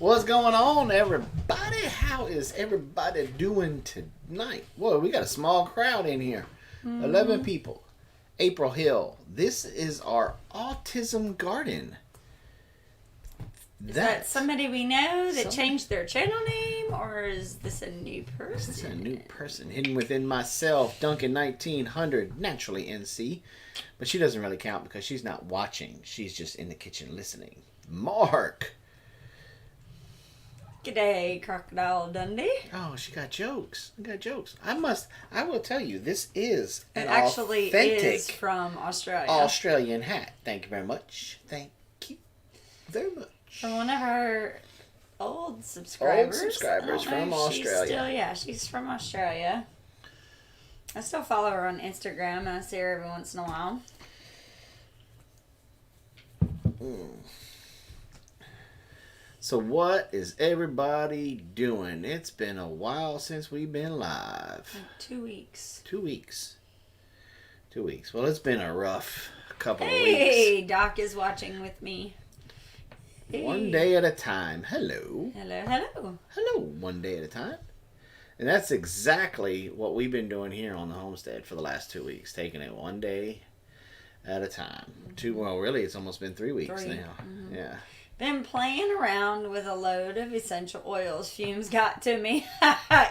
What's going on, everybody? How is everybody doing tonight? Well, we got a small crowd in here. 11 people. April Hill. This is our autism garden. Is that somebody we know that changed their channel name, or is this a new person? This is a new person hidden within myself, Duncan 1900, naturally NC. But she doesn't really count because she's not watching. She's just in the kitchen listening. Mark. G'day, Crocodile Dundee. Oh, she got jokes. I will tell you, this is an actually authentic is from Australia. Australian hat. Thank you very much. Thank you very much. From one of our old subscribers. From Australia. She's from Australia. I still follow her on Instagram, and I see her every once in a while. So what is everybody doing? It's been a while since we've been live. Like 2 weeks. 2 weeks. 2 weeks. Well, it's been a rough couple of weeks. Hey, Doc is watching with me. Hey. One day at a time. Hello. Hello. One day at a time. And that's exactly what we've been doing here on the homestead for the last 2 weeks. Taking it one day at a time. Well, really, it's almost been 3 weeks now. Mm-hmm. Yeah. Been playing around with a load of essential oils. Fumes got to me.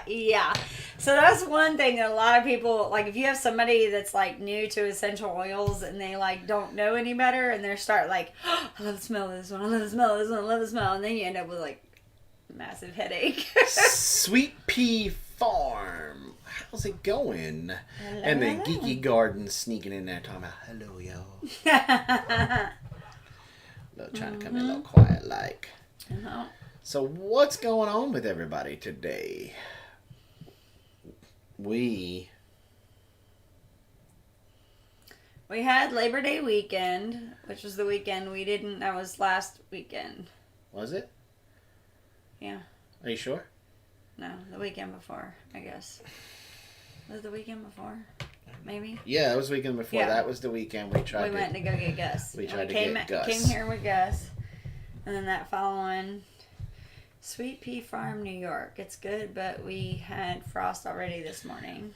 Yeah. So that's one thing that a lot of people, like if you have somebody that's like new to essential oils and they like don't know any better and they start like, oh, I love the smell of this one, I love the smell of this one, I love the smell. And then you end up with like massive headache. Sweet Pea Farm. How's it going? Hello, and then hello. Geeky Garden sneaking in there talking about, hello, y'all. Trying to come in a little quiet like. Uh-huh. So what's going on with everybody today? We had Labor Day weekend, which was the weekend that was last weekend. Was it? Yeah. Are you sure? No, the weekend before, I guess. Was it the weekend before? Maybe? Yeah, it was the weekend before. Yeah. That was the weekend we went to go get Gus. We tried to get Gus. Came here with Gus. And then that following, Sweet Pea Farm, New York. It's good, but we had frost already this morning.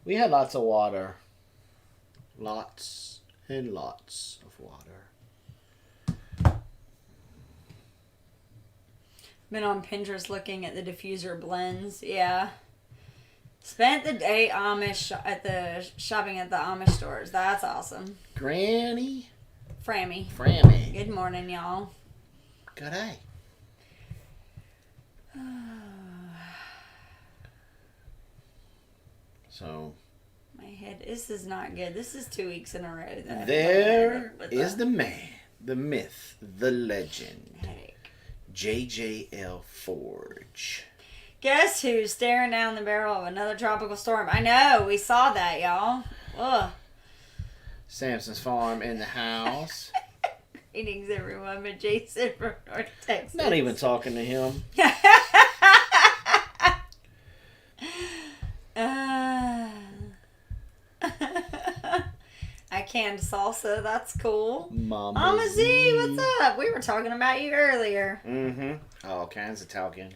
We had lots of water. Lots and lots of water. Been on Pinterest looking at the diffuser blends. Yeah. Spent the day shopping at the Amish stores. That's awesome. Granny. Frammy. Good morning, y'all. Good day. So. My head. This is not good. This is 2 weeks in a row. There is the man, the myth, the legend. Headache. JJL Forge. Guess who's staring down the barrel of another tropical storm? I know. We saw that, y'all. Ugh. Samson's Farm in the house. Greetings, everyone. But Jason from North Texas. Not even talking to him. I canned salsa. That's cool. Mama Z, what's up? We were talking about you earlier. Mm-hmm. All kinds of talking.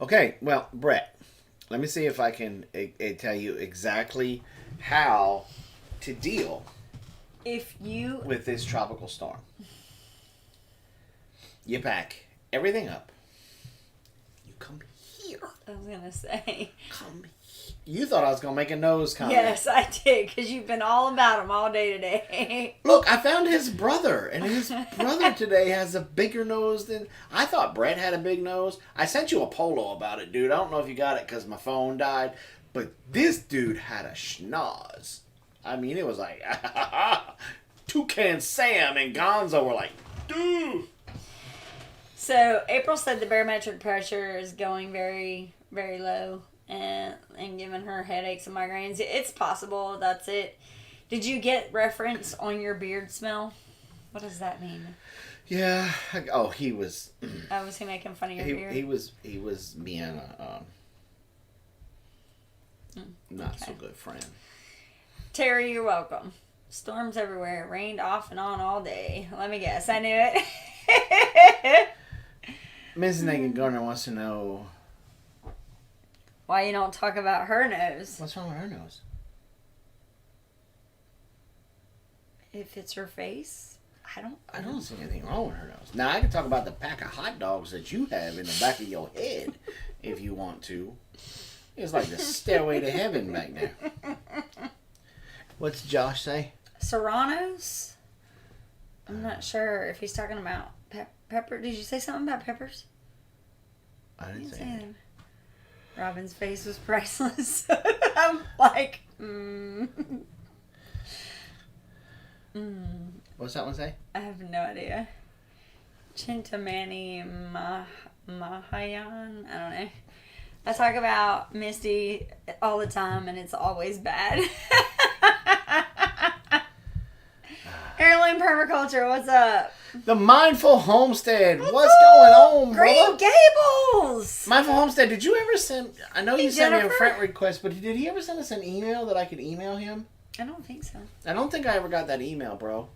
Okay, well, Brett, let me see if I can tell you exactly how to deal with this tropical storm. You pack everything up. You come here. I was going to say. Come here. You thought I was going to make a nose comment. Yes, I did, because you've been all about him all day today. Look, I found his brother, and his brother today has a bigger nose than... I thought Brett had a big nose. I sent you a polo about it, dude. I don't know if you got it because my phone died, but this dude had a schnoz. I mean, it was like, Toucan Sam and Gonzo were like, dude. So, April said the barometric pressure is going very, very low. And giving her headaches and migraines. It's possible. That's it. Did you get reference on your beard smell? What does that mean? Yeah. Oh, he was... Oh, was he making fun of your beard? He was being a not so good friend. Terry, you're welcome. Storms everywhere. Rained off and on all day. Let me guess. I knew it. Mrs. Naked Gardener wants to know why you don't talk about her nose. what's wrong with her nose. If it's her face, I don't see anything wrong with her nose. Now, I can talk about the pack of hot dogs that you have in the back of your head if you want to. It's like the stairway to heaven back there. What's Josh say? Serranos? I'm not sure if he's talking about pepper. Did you say something about peppers? I didn't say anything. Robin's face was priceless. I'm like, What's that one say? I have no idea. Chintamani Mahayan? I don't know. I talk about Misty all the time and it's always bad. Heirloom Permaculture, what's up? The Mindful Homestead. What's going on, Green brother? Gables! Mindful Homestead, did you ever send... I know you sent me a Jennifer? friend request, but did he ever send us an email that I could email him? I don't think so. I don't think I ever got that email, bro.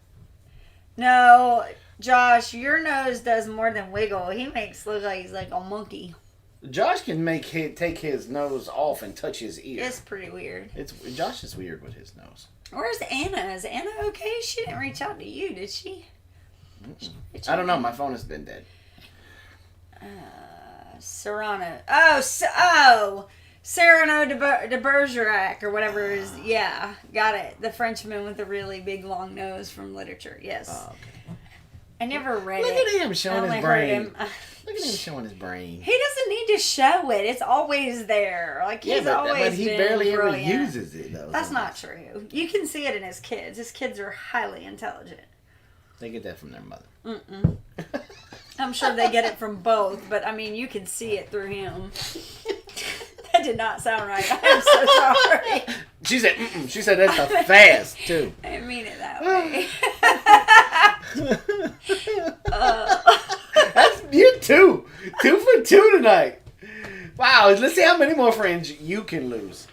No, Josh, your nose does more than wiggle. He makes look like he's like a monkey. Josh can take his nose off and touch his ear. It's pretty weird. Josh is weird with his nose. Where's Anna? Is Anna okay? She didn't reach out to you, did she? I don't know. My phone has been dead. Serrano. Oh, Cyrano de Bergerac or whatever it is. Yeah, got it. The Frenchman with the really big long nose from literature. Yes. Oh, okay. I never read Look it. at him showing I his only heard brain. him. Look at him showing his brain. He doesn't need to show it. It's always there. Like he's always but he been barely brilliant. ever uses it, though. That's not true. You can see it in his kids. His kids are highly intelligent. They get that from their mother. Mm-mm. I'm sure they get it from both, but I mean, you can see it through him. That did not sound right. I'm so sorry. She said, mm-mm. She said that's the fast, too. I didn't mean it that way. That's you two. 2 for 2 tonight. Wow. Let's see how many more friends you can lose.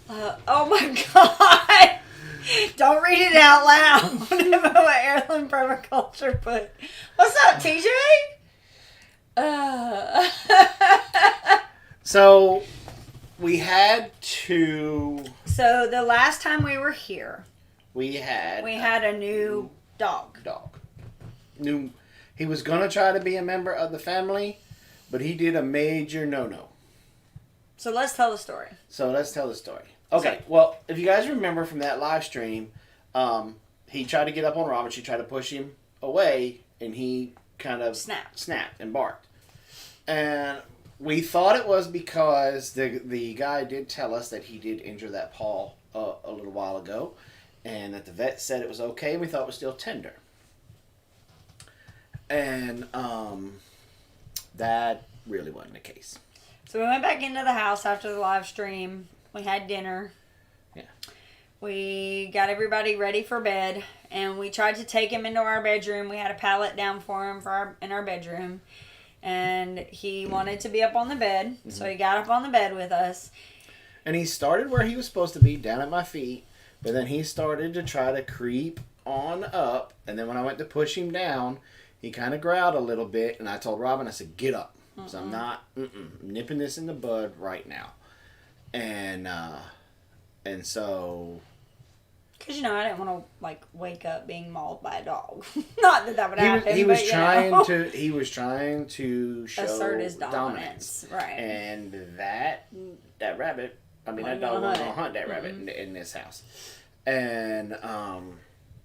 Oh my God. Don't read it out loud. What Heirloom Permaculture put. What's up, TJ? So, we had to... So, the last time we were here, we had a new dog. He was going to try to be a member of the family, but he did a major no-no. So, let's tell the story. Okay, well, if you guys remember from that live stream, he tried to get up on Robin. She tried to push him away, and he kind of snapped and barked. And we thought it was because the guy did tell us that he did injure that paw a little while ago, and that the vet said it was okay. We thought it was still tender. And that really wasn't the case. So we went back into the house after the live stream. We had dinner. Yeah. We got everybody ready for bed, and we tried to take him into our bedroom. We had a pallet down for him in our bedroom, and he wanted to be up on the bed, so he got up on the bed with us. And he started where he was supposed to be, down at my feet, but then he started to try to creep on up, and then when I went to push him down, he kind of growled a little bit, and I told Robin, I said, get up. So I'm not nipping this in the bud right now. And so... Because, I didn't want to, wake up being mauled by a dog. Not that would happen, he was trying to show assert his dominance. Right. And that rabbit, that dog was going to hunt that rabbit in this house. And,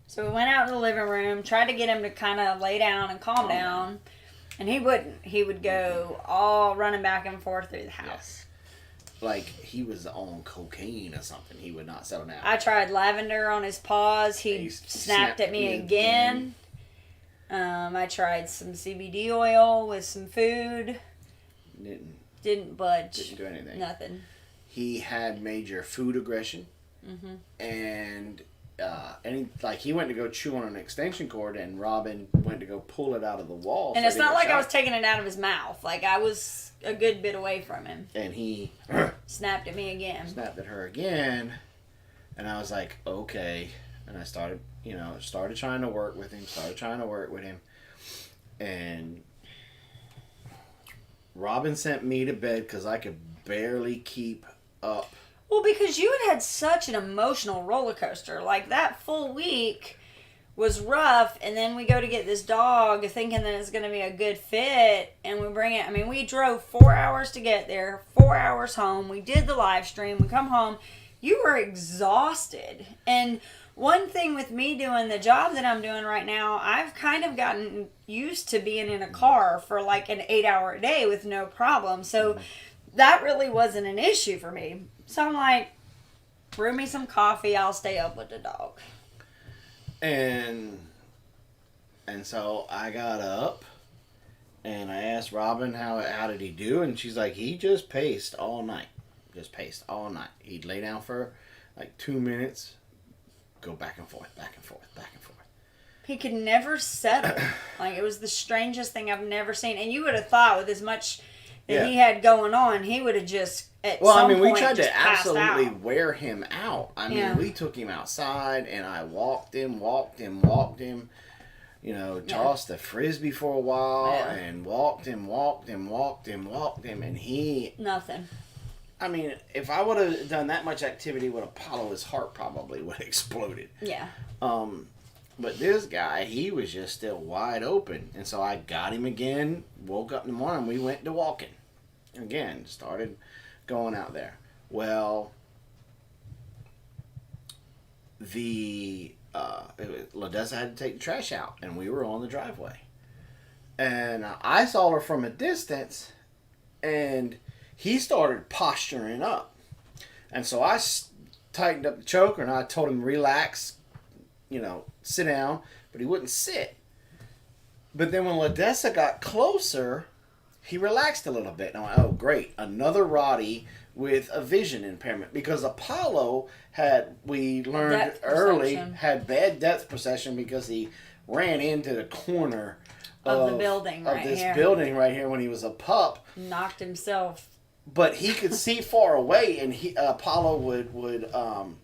so we went out in the living room, tried to get him to kind of lay down and calm down. And he wouldn't. He would go all running back and forth through the house. Yes. Like he was on cocaine or something. He would not settle down. I tried lavender on his paws. He snapped at me again. I tried some CBD oil with some food. Didn't budge. Didn't do anything. Nothing. He had major food aggression. And he went to go chew on an extension cord, and Robin went to go pull it out of the wall. And it's not like I was taking it out of his mouth. I was a good bit away from him. And he snapped at me again. Snapped at her again. And I was like, okay. And I started, started trying to work with him. And Robin sent me to bed because I could barely keep up. Well, because you had such an emotional roller coaster. Like, that full week was rough, and then we go to get this dog thinking that it's going to be a good fit, and we bring it. I mean, we drove 4 hours to get there, 4 hours home. We did the live stream. We come home. You were exhausted. And one thing with me doing the job that I'm doing right now, I've kind of gotten used to being in a car for like an 8-hour day with no problem. So that really wasn't an issue for me. So I'm like, brew me some coffee. I'll stay up with the dog. And so I got up and I asked Robin how did he do, and she's like, he just paced all night. He'd lay down for like 2 minutes, go back and forth. He could never settle. Like, it was the strangest thing I've never seen. And you would have thought with as much that he had going on, he would have just we tried to absolutely wear him out. I mean, we took him outside and I walked him, tossed the frisbee for a while and walked him, and he... Nothing. I mean, if I would have done that much activity with Apollo, his heart probably would have exploded. Yeah. But this guy, he was just still wide open. And so I got him again, woke up in the morning, we went to walking. Again, started going out there. Well, LaDessa had to take the trash out, and we were on the driveway. And I saw her from a distance, and he started posturing up. And so I tightened up the choker, and I told him, relax, sit down, but he wouldn't sit. But then when LaDessa got closer, he relaxed a little bit. And I went, oh, great, another Roddy with a vision impairment. Because Apollo we learned early, had bad depth perception because he ran into the corner of the building building right here when he was a pup. Knocked himself. But he could see far away, and Apollo would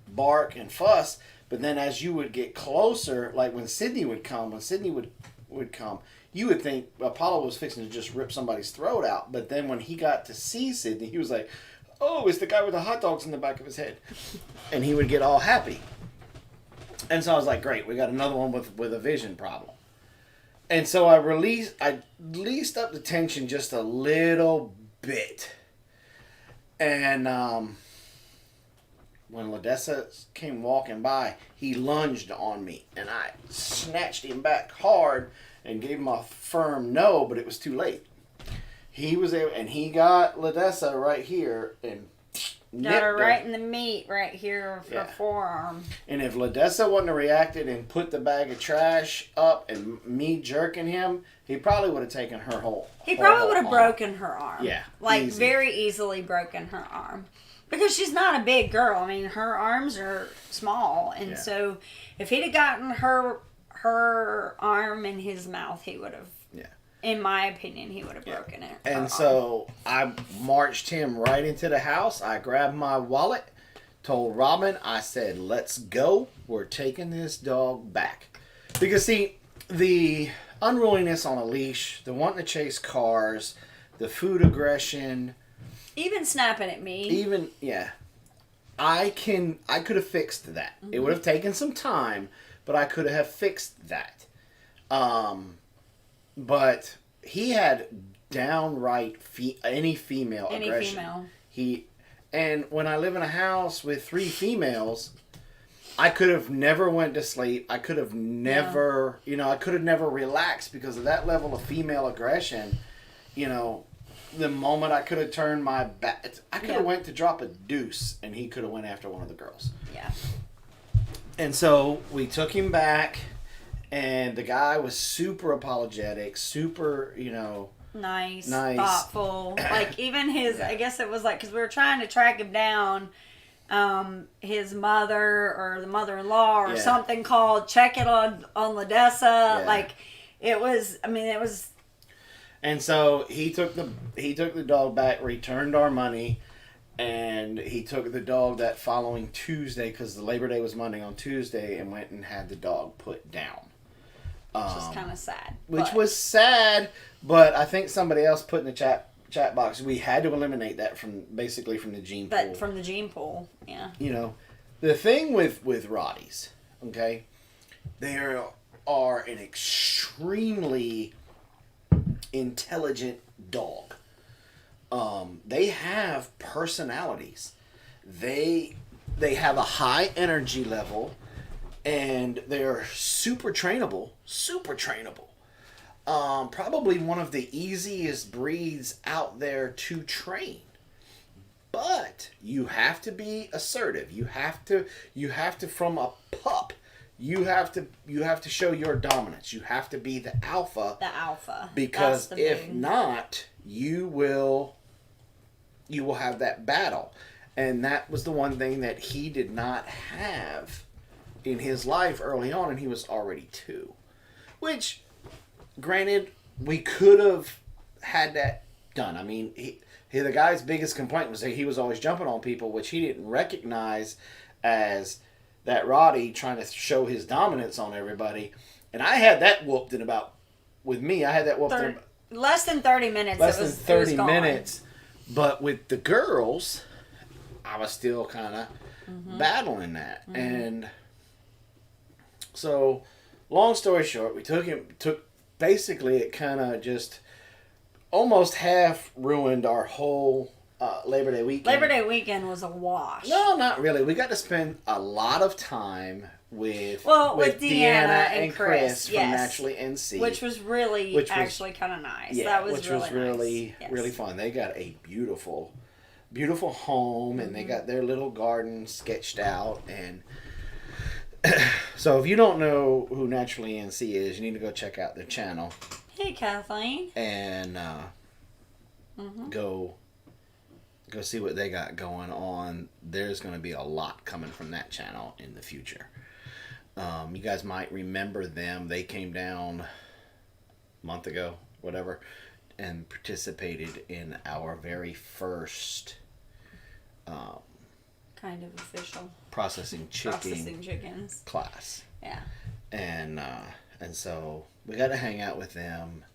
bark and fuss. But then as you would get closer, like when Sydney would come, you would think Apollo was fixing to just rip somebody's throat out. But then when he got to see Sydney, he was like, oh, it's the guy with the hot dogs in the back of his head. And he would get all happy. And so I was like, great, we got another one with a vision problem. And so I released up the tension just a little bit. And when LaDessa came walking by, he lunged on me. And I snatched him back hard and gave him a firm no, but it was too late. He was able, and he got LaDessa right here and got her right in the meat right here for forearm. And if LaDessa wouldn't have reacted and put the bag of trash up and me jerking him, he probably would have taken her whole. He probably would have broken her arm. Yeah, like easy. Very easily broken her arm. Because she's not a big girl. I mean, her arms are small, and so if he'd have gotten her arm in his mouth, he would have. Yeah. In my opinion, he would have broken it. And so I marched him right into the house. I grabbed my wallet, told Robin, I said, let's go. We're taking this dog back. Because, see, the unruliness on a leash, the wanting to chase cars, the food aggression. Even snapping at me. I could have fixed that. Mm-hmm. It would have taken some time, but I could have fixed that. But he had downright any female aggression. And when I live in a house with 3 females, I could have never went to sleep. I could have never, I could have never relaxed because of that level of female aggression. The moment I could have turned my back, I could have went to drop a deuce, and he could have went after one of the girls. Yeah. And so we took him back. And the guy was super apologetic, super, nice, thoughtful. Like, even his, I guess it was like, because we were trying to track him down, his mother or the mother-in-law or something called Check It on LaDessa. Yeah. Like, it was. And so he took the dog back, returned our money, And he took the dog that following Tuesday, because the Labor Day was Monday, on Tuesday, and went and had the dog put down. Which was kind of sad. Which was sad, but I think somebody else put in the chat box, we had to eliminate that from the gene pool. But from the gene pool, yeah. You know, the thing with Rotties, okay, they are an extremely intelligent dog. They have personalities. They have a high energy level, and they're super trainable. Probably one of the easiest breeds out there to train. But you have to be assertive. You have to from a pup, you have to show your dominance. You have to be the alpha. The alpha. Because if not, you will have that battle. And that was the one thing that he did not have in his life early on, and he was already 2. Which, granted, we could have had that done. I mean, the guy's biggest complaint was that he was always jumping on people, which he didn't recognize as that Roddy trying to show his dominance on everybody. And I had that whooped in about, with me, I had that whooped in less than 30 minutes. Less than 30 minutes. But with the girls, I was still kind of battling that. Mm-hmm. And so, long story short, we took basically, it kind of just almost half ruined our whole Labor Day weekend. Labor Day weekend was a wash. No, not really. We got to spend a lot of time with Deanna and Chris from Naturally NC. Which was actually kind of nice. Yeah, that was which really was really, nice. really fun. They got a beautiful home, and they got their little garden sketched out. And so if you don't know who Naturally NC is, you need to go check out their channel. Hey, Kathleen. And go see what they got going on. There's going to be a lot coming from that channel in the future. You guys might remember them. They came down a month ago, whatever, and participated in our very first kind of official processing chickens class. Yeah. And so we got to hang out with them.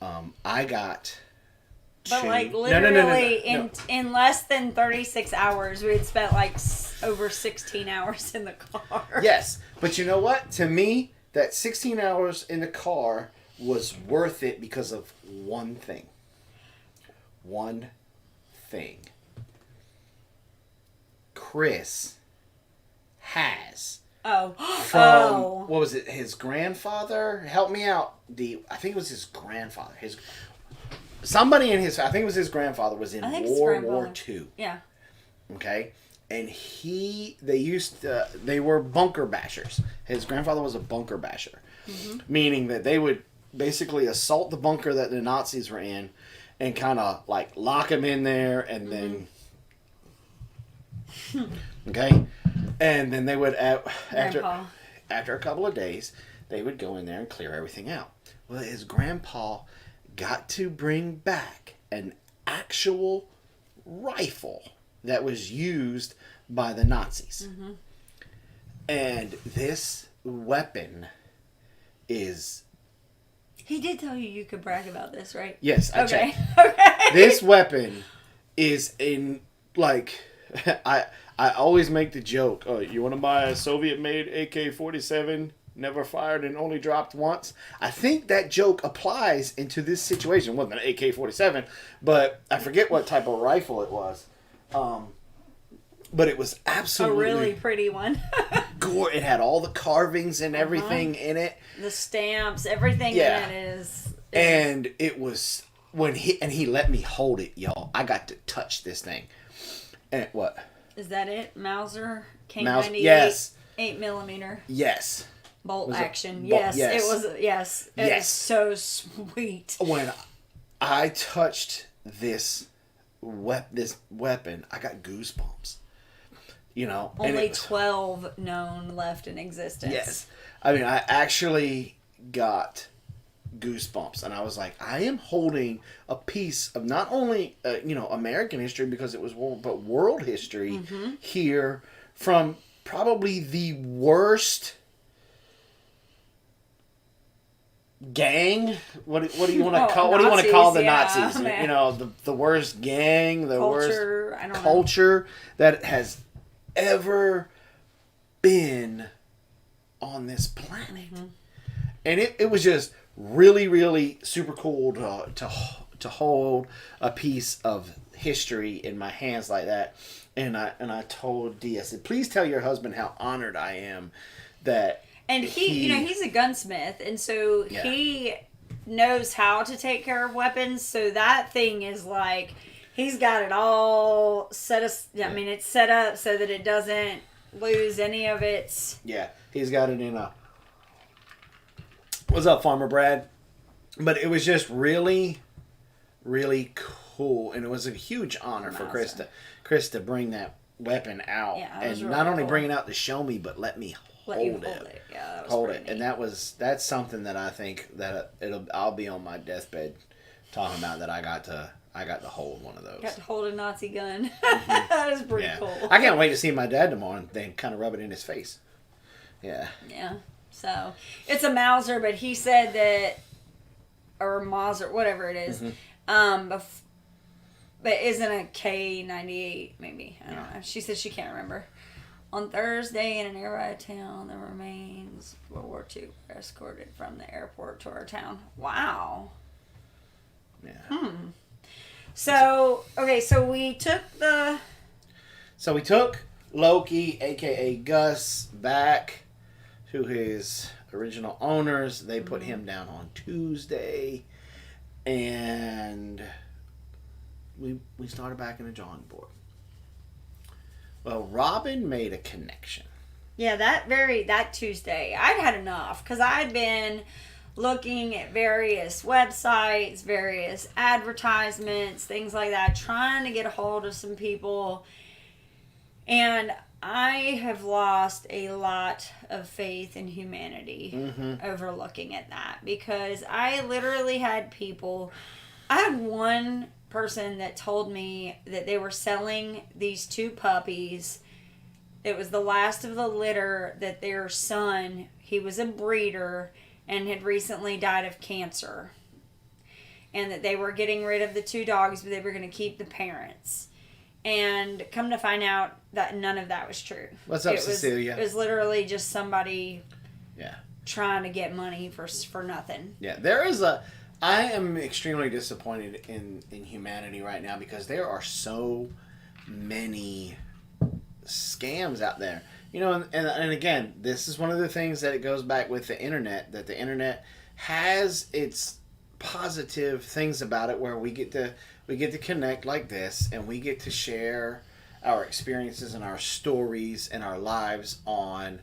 I got But like literally in less than 36 hours, we had spent like over 16 hours in the car. Yes, but you know what? To me, that 16 hours in the car was worth it because of one thing. Chris has what was it? His grandfather? Help me out, D. I think it was his grandfather. Somebody in his, I think it was his grandfather, was in World War II. Yeah. Okay? And they were bunker bashers. His grandfather was a bunker basher. Mm-hmm. Meaning that they would basically assault the bunker that the Nazis were in and kind of like lock him in there and then... Okay? And then they would, after a couple of days, they would go in there and clear everything out. Well, his grandpa got to bring back an actual rifle that was used by the Nazis. Mm-hmm. And this weapon is... He did tell you could brag about this, right? Yes, I checked. Okay. This weapon is in, like... I always make the joke, you want to buy a Soviet-made AK-47, never fired and only dropped once? I think that joke applies into this situation. It wasn't an AK-47, but I forget what type of rifle it was. But it was absolutely... A really pretty one. Gore. It had all the carvings and everything in it. The stamps, everything in it is... And it was... he let me hold it, y'all. I got to touch this thing. And what? Is that it? Mauser K98? Yes. 8mm. Yes. Bolt action. Yes. It was. Yes. It is so sweet. When I touched this weapon, I got goosebumps. You know. Only 12 known left in existence. Yes. I mean, I actually got goosebumps, and I was like, I am holding a piece of not only American history because it was world, but world history here from probably the worst gang. What do you want to call? What do you want to call the Nazis? You know, the worst gang, the culture, worst culture that has ever been on this planet, and it was just really, really super cool to hold a piece of history in my hands like that. And I told Dee, I said, please tell your husband how honored I am that. And he's a gunsmith, and so he knows how to take care of weapons. So that thing is like, he's got it all set up. I mean, it's set up so that it doesn't lose any of its. Yeah, he's got it in a. What's up, Farmer Brad? But it was just really, really cool, and it was a huge honor for Chris to bring that weapon out, and really not only bring it out to show me, but let me hold it. Yeah, that was hold it, neat. and that's something that I think that I'll be on my deathbed talking about that I got to hold one of those. Got to hold a Nazi gun. That is pretty cool. I can't wait to see my dad tomorrow and then kind of rub it in his face. Yeah. Yeah. So it's a Mauser, but he said that, or Mauser, whatever it is, but isn't a K98 maybe? I don't know. She said she can't remember. On Thursday, in an nearby town, the remains of World War II were escorted from the airport to our town. Wow. Yeah. So we took Loki, aka Gus, back to his original owners. They put him down on Tuesday, and we started back in the drawing board. Well, Robin made a connection. Yeah, that Tuesday, I'd had enough because I'd been looking at various websites, various advertisements, things like that, trying to get a hold of some people. And I have lost a lot of faith in humanity overlooking at that, because I literally had people. I had one person that told me that they were selling these 2 puppies. It was the last of the litter that their son, he was a breeder and had recently died of cancer. And that they were getting rid of the 2 dogs, but they were going to keep the parents. And come to find out that none of that was true. What's up, Cecilia? It was literally just somebody trying to get money for nothing. Yeah, I am extremely disappointed in humanity right now, because there are so many scams out there. You know, and again, this is one of the things that it goes back with the internet, that the internet has its positive things about it, where we get to connect like this, and we get to share our experiences and our stories and our lives on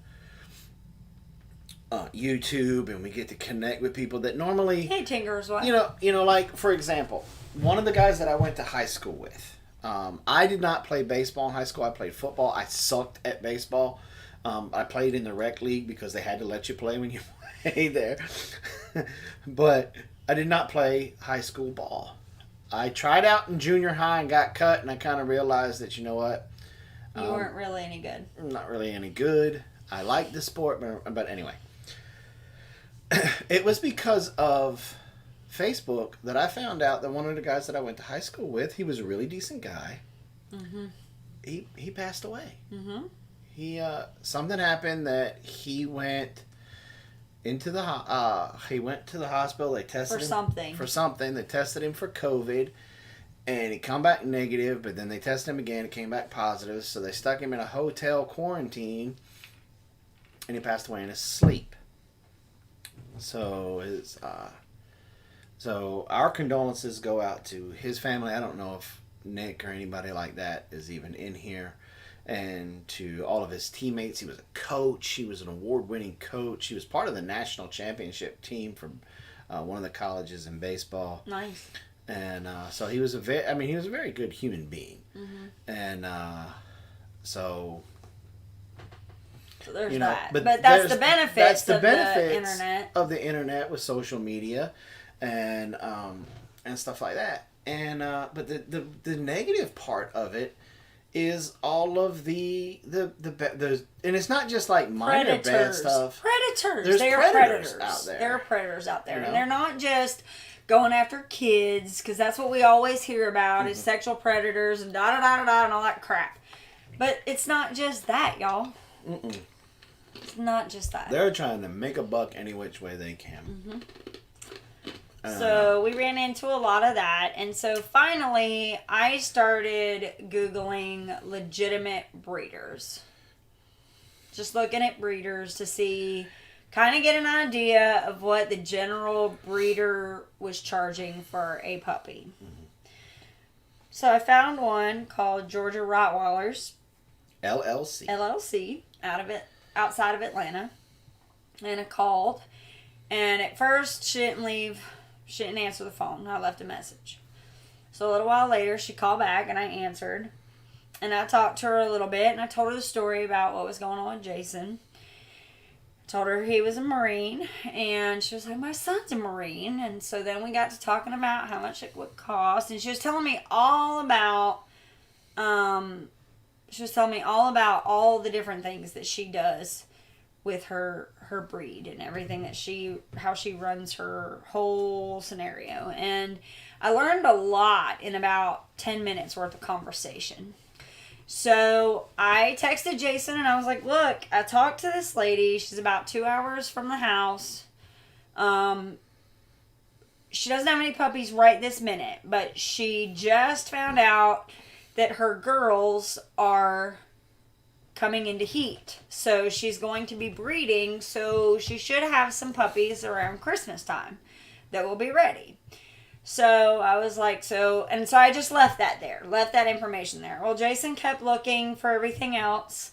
YouTube, and we get to connect with people that normally. Hey, Tinker's wife. You know, like for example, one of the guys that I went to high school with. I did not play baseball in high school. I played football. I sucked at baseball. I played in the rec league because they had to let you play when you play there. But I did not play high school ball. I tried out in junior high and got cut, and I kind of realized that, you know what? You weren't really any good. Not really any good. I liked the sport, but anyway. It was because of Facebook that I found out that one of the guys that I went to high school with, he was a really decent guy. He passed away. He something happened that he went into the he went to the hospital. They tested him for something. They tested him for COVID, and he come back negative. But then they tested him again. It came back positive. So they stuck him in a hotel quarantine, and he passed away in his sleep. So so our condolences go out to his family. I don't know if Nick or anybody like that is even in here. And to all of his teammates. He was a coach. He was an award-winning coach. He was part of the national championship team for one of the colleges in baseball. Nice. And so he was he was a very good human being. And so there's that. But that's the benefits of the internet. Of the internet with social media and stuff like that. And but the negative part of it is all of the and it's not just like minor bad stuff. Predators. They are predators out there. There are predators out there. You know? And they're not just going after kids, because that's what we always hear about is sexual predators and da-da-da-da-da and all that crap. But it's not just that, y'all. Mm-mm. It's not just that. They're trying to make a buck any which way they can. Mm-hmm. So we ran into a lot of that. And so finally, I started Googling legitimate breeders. Just looking at breeders to see, kind of get an idea of what the general breeder was charging for a puppy. Mm-hmm. So I found one called Georgia Rottweilers. LLC. Outside of Atlanta. And I called. And at first, she didn't answer the phone. I left a message. So a little while later, she called back and I answered. And I talked to her a little bit and I told her the story about what was going on with Jason. Told her he was a Marine and she was like, my son's a Marine. And so then we got to talking about how much it would cost. And she was telling me all about, all the different things that she does with her breed and everything how she runs her whole scenario. And I learned a lot in about 10 minutes worth of conversation. So I texted Jason and I was like, look, I talked to this lady. She's about 2 hours from the house. She doesn't have any puppies right this minute, but she just found out that her girls are coming into heat. So she's going to be breeding, so she should have some puppies around Christmas time that will be ready. So I was like, so I just left that information there. Well, Jason kept looking for everything else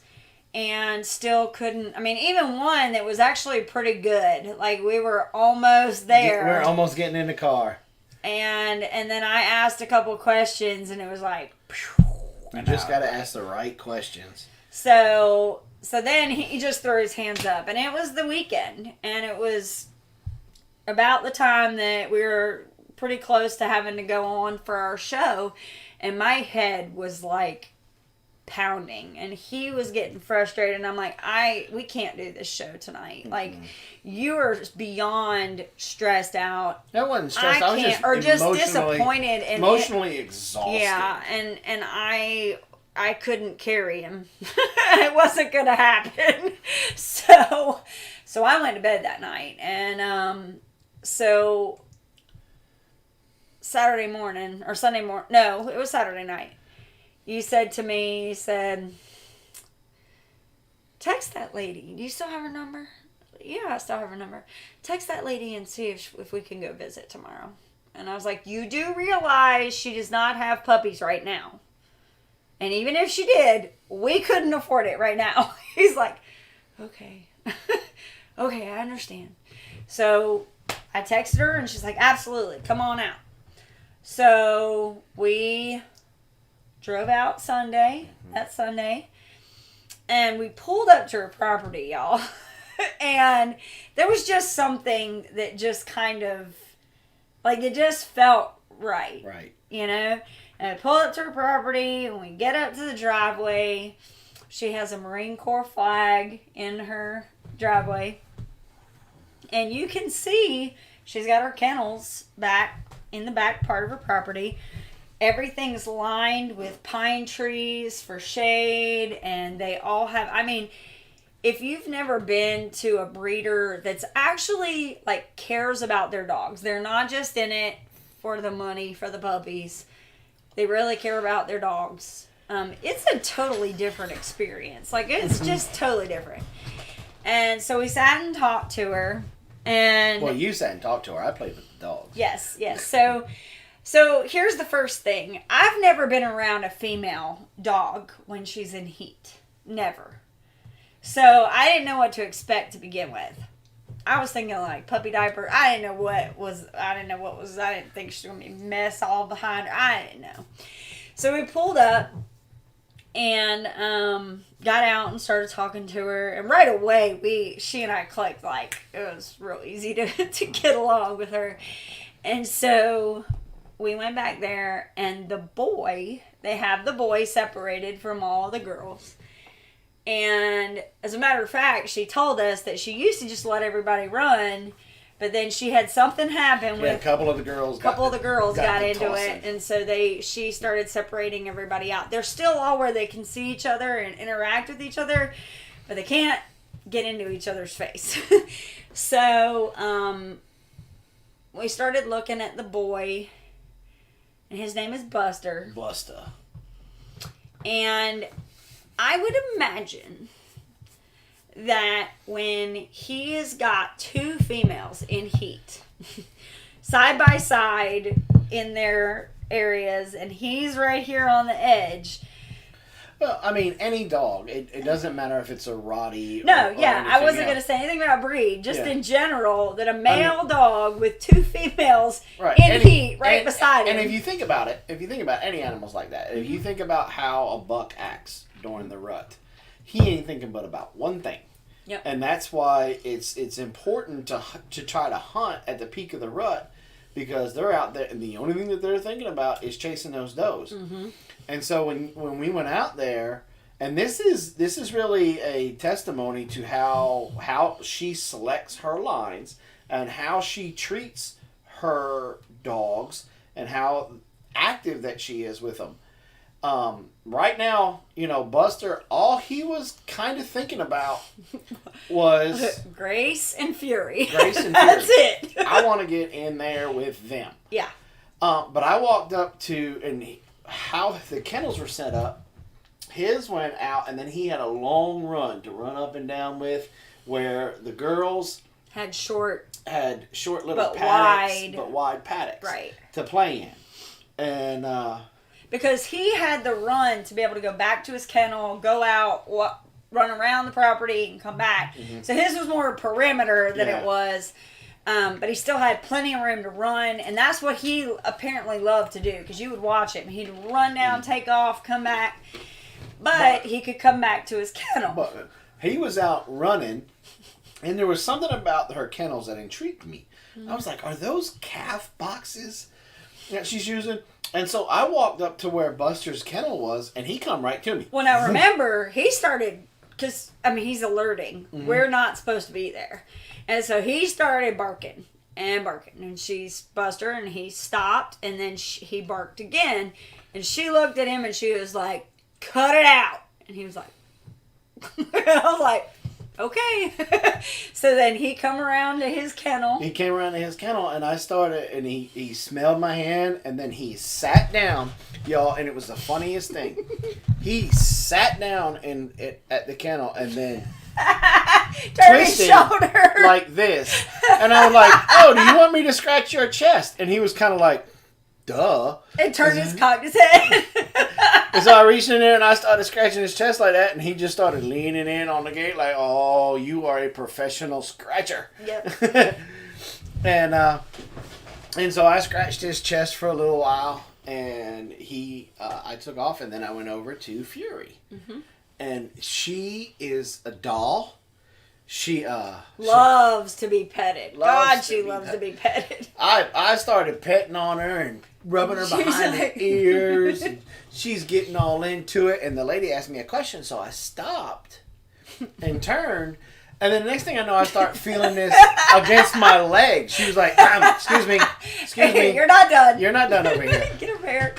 and still couldn't, even one that was actually pretty good. Like, we were almost there. We're almost getting in the car. And then I asked a couple questions and it was like, you just got to ask the right questions. So then he just threw his hands up, and it was the weekend, and it was about the time that we were pretty close to having to go on for our show, and my head was like pounding, and he was getting frustrated, and I'm like, we can't do this show tonight. Mm-hmm. Like, you are beyond stressed out. I wasn't stressed. I was just disappointed and emotionally exhausted. Yeah, and I couldn't carry him. It wasn't going to happen. So I went to bed that night. And so Saturday morning, or Sunday morning, no, it was Saturday night. You said to me, text that lady. Do you still have her number? Yeah, I still have her number. Text that lady and see if we can go visit tomorrow. And I was like, you do realize she does not have puppies right now. And even if she did, we couldn't afford it right now. He's like, okay. Okay, I understand. So I texted her and she's like, absolutely, come on out. So we drove out that Sunday, and we pulled up to her property, y'all. And there was just something that just kind of, like, it just felt right. Right. You know? And I pull up to her property, and we get up to the driveway. She has a Marine Corps flag in her driveway. And you can see she's got her kennels back in the back part of her property. Everything's lined with pine trees for shade, and they all have, if you've never been to a breeder that's actually, like, cares about their dogs, they're not just in it for the money, for the puppies. They really care about their dogs. It's a totally different experience. Like, it's just totally different. And so we sat and talked to her. And well, you sat and talked to her. I played with the dogs. Yes. So here's the first thing. I've never been around a female dog when she's in heat. Never. So I didn't know what to expect to begin with. I was thinking like puppy diaper. I didn't think she was going to be mess all behind her. I didn't know. So we pulled up And got out and started talking to her. And right away, she and I clicked. Like, it was real easy to get along with her. And so we went back there, and they have the boy separated from all the girls. And as a matter of fact, she told us that she used to just let everybody run, but then she had something happen with a couple of the girls. Got into it, and so she started separating everybody out. They're still all where they can see each other and interact with each other, but they can't get into each other's face. So we started looking at the boy, and his name is Buster. And I would imagine that when he has got two females in heat, side by side in their areas, and he's right here on the edge. Well, I mean, any dog. It doesn't matter if it's a Rottie. I wasn't going to say anything about breed. Just in general, that a male dog with two females in heat beside him. And if you think about it, any animals like that, if you think about how a buck acts during the rut, he ain't thinking but about one thing. Yep. And that's why it's important to try to hunt at the peak of the rut, because they're out there and the only thing that they're thinking about is chasing those does. Mm-hmm. And so when we went out there, and this is really a testimony to how she selects her lines and how she treats her dogs and how active that she is with them. Right now, Buster, all he was kind of thinking about was Grace and Fury. That's it. I want to get in there with them. Yeah. But I walked up to, how the kennels were set up, his went out, and then he had a long run to run up and down with, where the girls had short little paddocks, but wide paddocks to play in. And because he had the run to be able to go back to his kennel, go out, run around the property, and come back. Mm-hmm. So his was more perimeter than it was. But he still had plenty of room to run, and that's what he apparently loved to do, because you would watch him. He'd run down, take off, come back, but he could come back to his kennel. But he was out running, and there was something about her kennels that intrigued me. Mm-hmm. I was like, are those calf boxes that she's using? And so I walked up to where Buster's kennel was, and he come right to me. Well, now remember, he started, because, he's alerting. Mm-hmm. We're not supposed to be there. And so he started barking. And she's Buster, and he stopped, and then he barked again. And she looked at him, and she was like, cut it out. And he was like, I was like, okay. So then he come around to his kennel. He came around to his kennel, and I started, and he smelled my hand, and then he sat down, y'all, and it was the funniest thing. He sat down at the kennel, and then twisted his shoulder like this. And I was like, oh, do you want me to scratch your chest? And he was kind of like, duh. And cocked his head. And so I reached in there and I started scratching his chest like that, and he just started leaning in on the gate like, oh, you are a professional scratcher. Yep. And so I scratched his chest for a little while, and I took off, and then I went over to Fury. Mm-hmm. And she is a doll. She loves to be petted. She loves to be petted. I started petting on her and rubbing her behind the ears. And she's getting all into it. And the lady asked me a question, so I stopped and turned. And then the next thing I know, I start feeling this against my leg. She was like, excuse me. You're not done. You're not done over here. Get over here.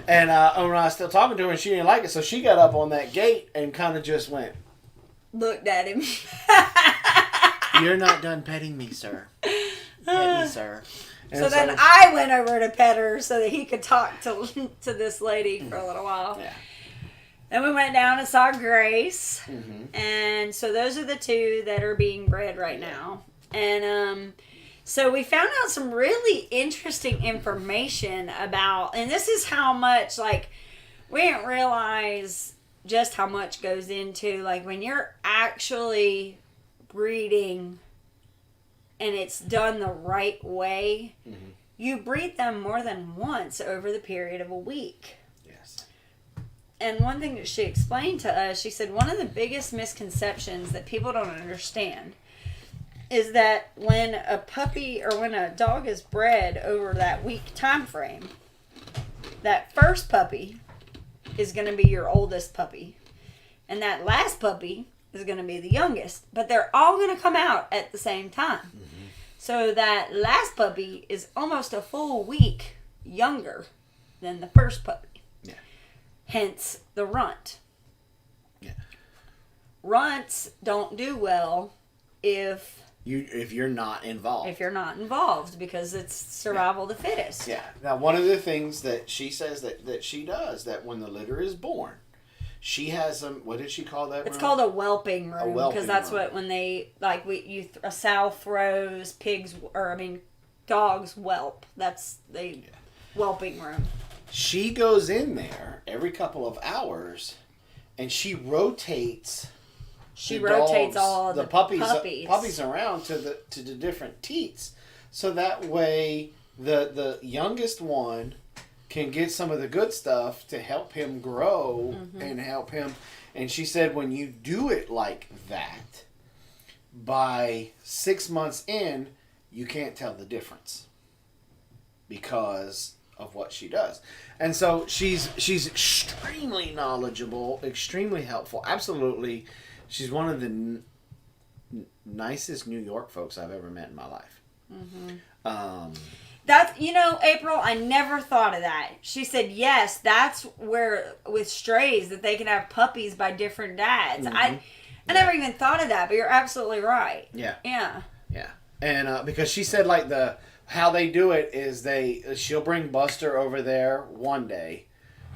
And when I was still talking to her, and she didn't like it, so she got up on that gate and kind of just went. Looked at him. You're not done petting me, sir. Pet me, sir. And so then I went over to pet her so that he could talk to this lady for a little while. Yeah. Then we went down and saw Grace. Mm-hmm. And so those are the two that are being bred right now. And so we found out some really interesting information about, and this is how much, we didn't realize just how much goes into, when you're actually breeding and it's done the right way, mm-hmm. you breed them more than once over the period of a week. Yes. And one thing that she explained to us, she said one of the biggest misconceptions that people don't understand is that when a puppy or when a dog is bred over that week time frame, that first puppy is going to be your oldest puppy. And that last puppy is going to be the youngest. But they're all going to come out at the same time. Mm-hmm. So that last puppy is almost a full week younger than the first puppy. Yeah. Hence the runt. Yeah. Runts don't do well if you're not involved. If you're not involved, because it's survival of the fittest. Yeah. Now, one of the things that she says that she does, that when the litter is born, she has some, what did she call that It's room? called a whelping room. Because that's what, when they, like, a sow throws, dogs whelp. That's the whelping room. She goes in there every couple of hours, and she rotates. All the puppies around to the different teats, so that way the youngest one can get some of the good stuff to help him grow and help him. And she said when you do it like that, by 6 months in, you can't tell the difference because of what she does. And so she's extremely knowledgeable, extremely helpful. Absolutely, she's one of the nicest New York folks I've ever met in my life. That's, April, I never thought of that. She said, yes, that's where, with strays, that they can have puppies by different dads. I never even thought of that, but you're absolutely right. Yeah. Yeah. Yeah. And because she said, like, how they do it is she'll bring Buster over there one day,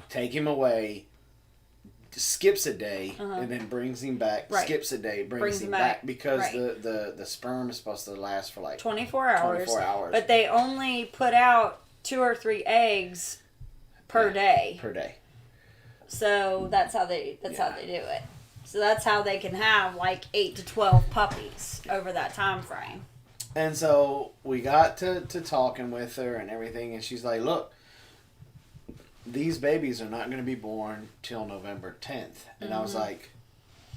take him away, skips a day, and then brings him back. Right. Skips a day, brings him back because the sperm is supposed to last for like 24 hours. But they only put out 2 or 3 eggs per day. So that's how they do it. So that's how they can have like 8 to 12 puppies over that time frame. And so we got to talking with her and everything, and she's like, look, these babies are not going to be born till November 10th. And I was like,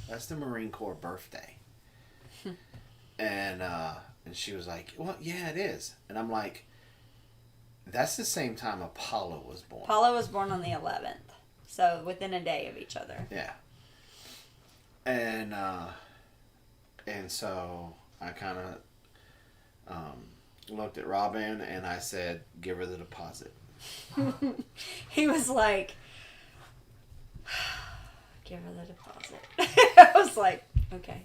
that's the Marine Corps birthday. and she was like, well, yeah, it is. And I'm like, that's the same time Apollo was born. Apollo was born on the 11th. So within a day of each other. Yeah. And so I kind of looked at Robin and I said, give her the deposit. He was like, give her the deposit. I was like, okay.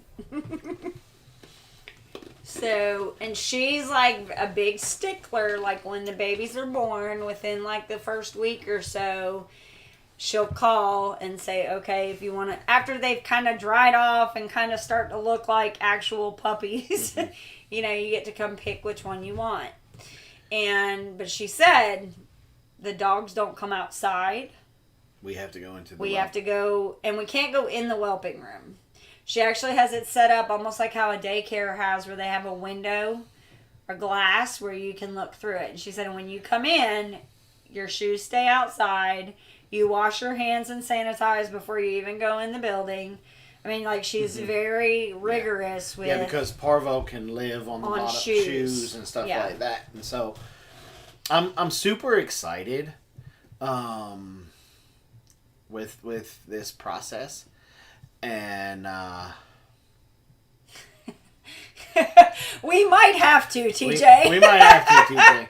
So, and she's like a big stickler, like when the babies are born, within like the first week or so, she'll call and say, okay, if you want to, after they've kind of dried off and kind of start to look like actual puppies, you get to come pick which one you want. But she said, the dogs don't come outside. We have to go into the We have to go, and we can't go in the whelping room. She actually has it set up almost like how a daycare has, where they have a window or glass where you can look through it. And she said, when you come in, your shoes stay outside. You wash your hands and sanitize before you even go in the building. I mean, like, she's very rigorous with... Yeah, because parvo can live on the bottom of shoes and stuff like that. And so, I'm super excited with this process. And we might have to, TJ. We might have to, TJ.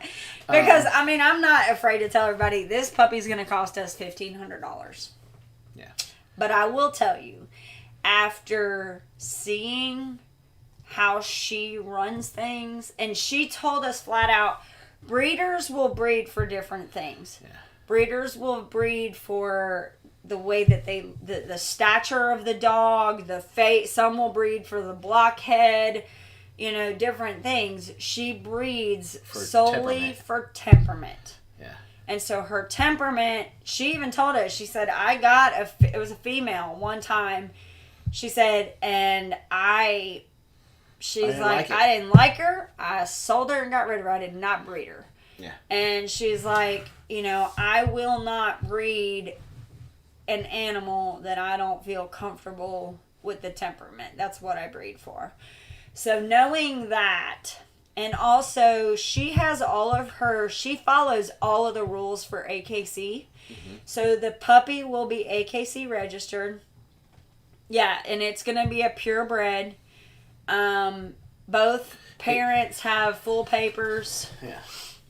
Because, I'm not afraid to tell everybody, this puppy's going to cost us $1,500. Yeah. But I will tell you, after seeing how she runs things, and she told us flat out, breeders will breed for different things. Yeah. Breeders will breed for the way that the stature of the dog, the face. Some will breed for the blockhead, different things. She breeds solely for temperament. Yeah. And so her temperament, she even told us, she said, it was a female one time. She said, and she's like, I didn't like her. I sold her and got rid of her. I did not breed her. Yeah. And she's like, I will not breed an animal that I don't feel comfortable with the temperament. That's what I breed for. So knowing that, and also she follows all of the rules for AKC. Mm-hmm. So the puppy will be AKC registered. Yeah, and it's going to be a purebred. Both parents have full papers. Yeah.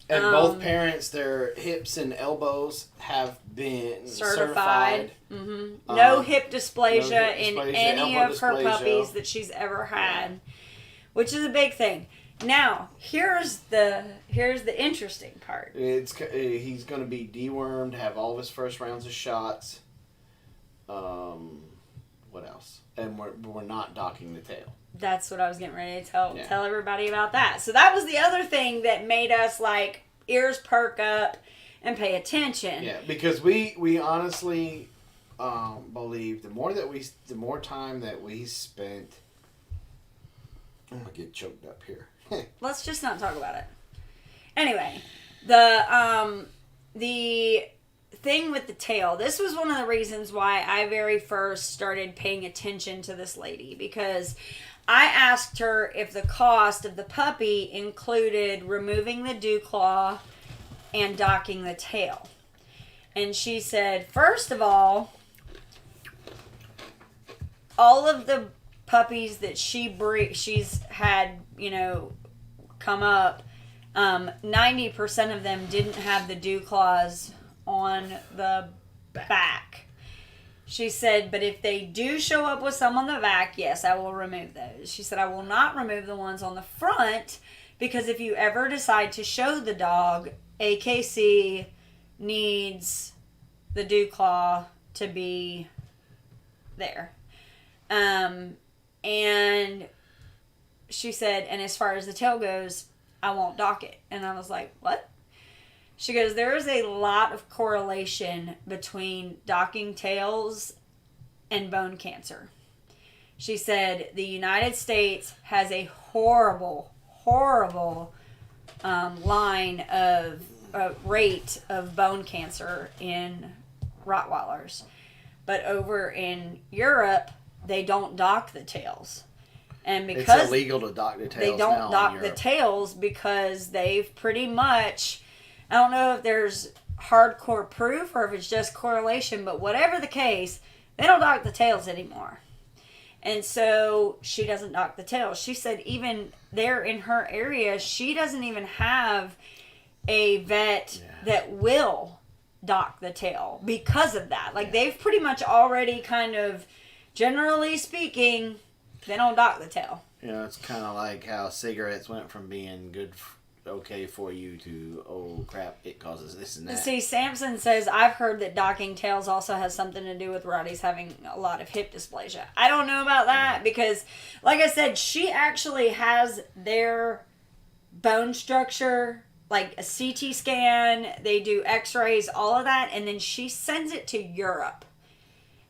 And both parents, their hips and elbows have been certified. Mm-hmm. No hip dysplasia in any of her puppies that she's ever had, which is a big thing. Now, here's the interesting part. He's going to be dewormed, have all of his first rounds of shots. What else? And we're not docking the tail. That's what I was getting ready to tell everybody about that. So that was the other thing that made us like ears perk up and pay attention. Yeah, because we honestly believe the more time that we spent. I'm gonna get choked up here. Let's just not talk about it. Anyway, the thing with the tail, this was one of the reasons why I very first started paying attention to this lady, because I asked her if the cost of the puppy included removing the dew claw and docking the tail. And she said, first of all of the puppies that she's had, come up, 90% of them didn't have the dew claws on the back. She said, but if they do show up with some on the back, yes, I will remove those. She said, I will not remove the ones on the front, because if you ever decide to show the dog, AKC needs the dew claw to be there. And she said, and as far as the tail goes, I won't dock it. And I was like, what? She goes, there is a lot of correlation between docking tails and bone cancer. She said the United States has a horrible line of rate of bone cancer in Rottweilers. But over in Europe, they don't dock the tails. And because it's illegal to dock the tails, they don't dock the tails because they've pretty much, I don't know if there's hardcore proof or if it's just correlation, but whatever the case, they don't dock the tails anymore. And so she doesn't dock the tails. She said even there in her area, she doesn't even have a vet that will dock the tail because of that. Like they've pretty much already kind of, generally speaking, they don't dock the tail. It's kind of like how cigarettes went from being okay for you to, oh crap, it causes this and that. See, Samson says, I've heard that docking tails also has something to do with Rotties having a lot of hip dysplasia. I don't know about that because, like I said, she actually has their bone structure, like a CT scan, they do x-rays, all of that, and then she sends it to Europe.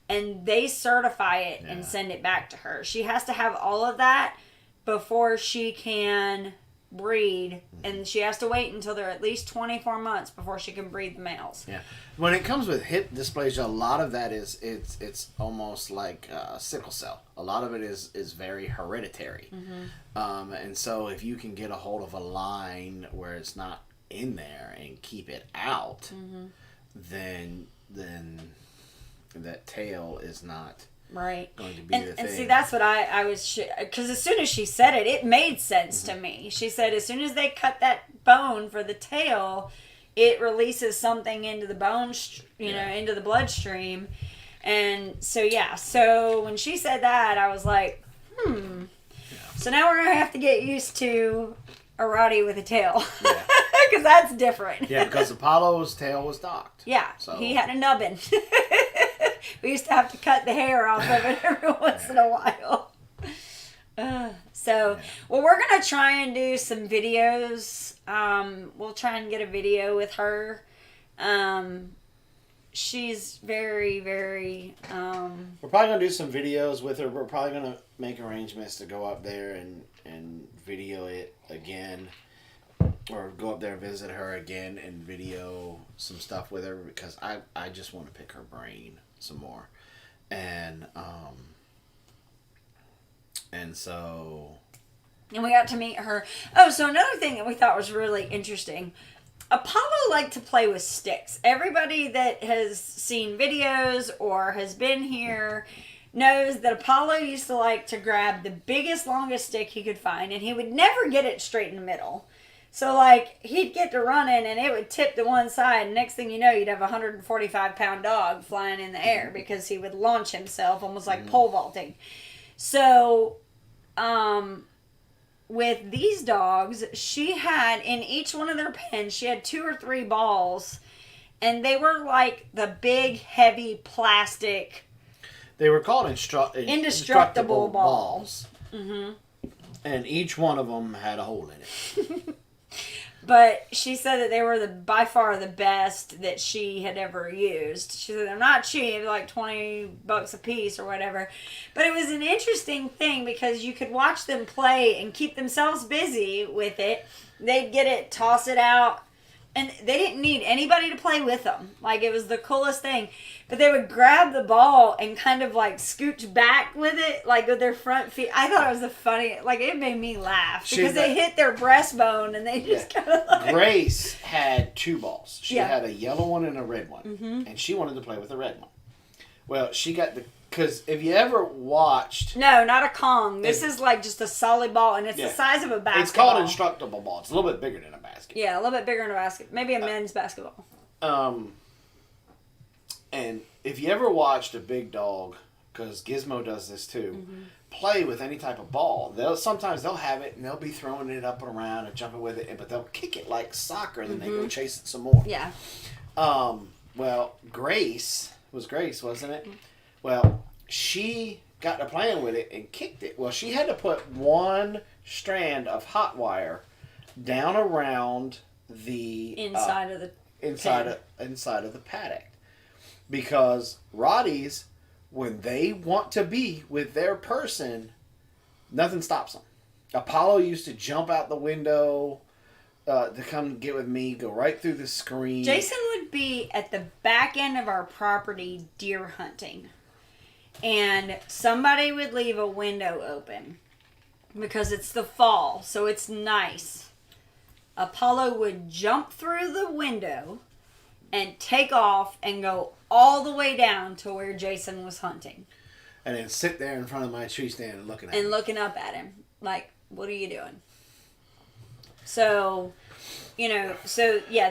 And they certify it and send it back to her. She has to have all of that before she can breed, and she has to wait until they're at least 24 months before she can breed the males. Yeah. When it comes with hip dysplasia, a lot of that is it's almost like sickle cell. A lot of it is very hereditary. Mm-hmm. And so if you can get a hold of a line where it's not in there and keep it out, then that tail is not right going to be the thing. And see, that's what I was, because as soon as she said it, it made sense to me. She said as soon as they cut that bone for the tail, it releases something into the bone, into the bloodstream. And so, so when she said that, I was like, So now we're going to have to get used to a Rottie with a tail. Yeah. Because that's different. Yeah, because Apollo's tail was docked. Yeah, so he had a nubbin. We used to have to cut the hair off of it every once in a while. Well, we're going to try and do some videos. We'll try and get a video with her. She's very, very... We're probably going to do some videos with her. We're probably going to make arrangements to go up there and video it again. or go up there and visit her again and video some stuff with her because I just want to pick her brain some more. And so... And we got to meet her. Oh, so another thing that we thought was really interesting. Apollo liked to play with sticks. Everybody that has seen videos or has been here knows that Apollo used to like to grab the biggest, longest stick he could find, and he would never get it straight in the middle. So, like, he'd get to running, and it would tip to one side, and next thing you know, you'd have a 145-pound dog flying in the air because he would launch himself, almost like pole vaulting. So, with these dogs, she had, in each one of their pens, she had 2 or 3 balls, and they were like the big, heavy plastic... They were called indestructible balls. Mm-hmm. And each one of them had a hole in it. But she said that they were by far the best that she had ever used. She said they're not cheap, like $20 a piece or whatever. But it was an interesting thing because you could watch them play and keep themselves busy with it. They'd get it, toss it out. And they didn't need anybody to play with them. Like, it was the coolest thing. But they would grab the ball and kind of, like, scooch back with it, like, with their front feet. I thought it was the funniest. Like, it made me laugh. Because they hit their breastbone and they just kind of, like... Grace had 2 balls. She had a yellow one and a red one. Mm-hmm. And she wanted to play with the red one. Well, she got the... Because if you ever watched... No, not a Kong. This is like just a solid ball, and it's the size of a basketball. It's called indestructible ball. It's a little bit bigger than a basket. Yeah, a little bit bigger than a basket. Maybe a men's basketball. And if you ever watched a big dog, because Gizmo does this too, play with any type of ball, sometimes they'll have it, and they'll be throwing it up and around and jumping with it, but they'll kick it like soccer, then they go chase it some more. Yeah. Well, Grace, wasn't it? Well, she got to playing with it and kicked it. Well, she had to put 1 strand of hot wire down around the inside of the paddock, because Rotties, when they want to be with their person, nothing stops them. Apollo used to jump out the window to come get with me, go right through the screen. Jason would be at the back end of our property deer hunting. And somebody would leave a window open because it's the fall, so it's nice. Apollo would jump through the window and take off and go all the way down to where Jason was hunting. And then sit there in front of my tree stand and looking up at him. Like, what are you doing? So...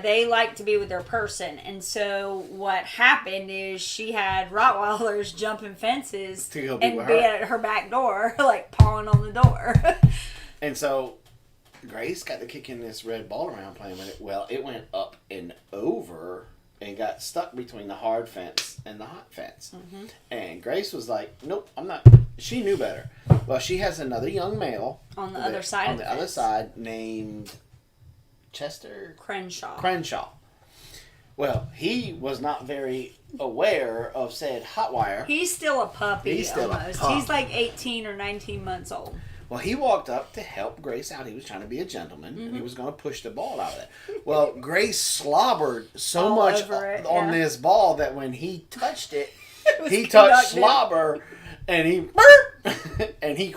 they like to be with their person. And so what happened is she had Rottweilers jumping fences and be at her back door, like pawing on the door. And so Grace got to kicking this red ball around playing with it. Well, it went up and over and got stuck between the hard fence and the hot fence. Mm-hmm. And Grace was like, nope, I'm not. She knew better. Well, she has another young male on the other side of the other side named... Chester? Crenshaw. Well, he was not very aware of said hot wire. He's still a puppy. He's like 18 or 19 months old. Well, he walked up to help Grace out. He was trying to be a gentleman, and he was going to push the ball out of it. Well, Grace slobbered so much on this ball that when he touched it, he touched slobber, and he and he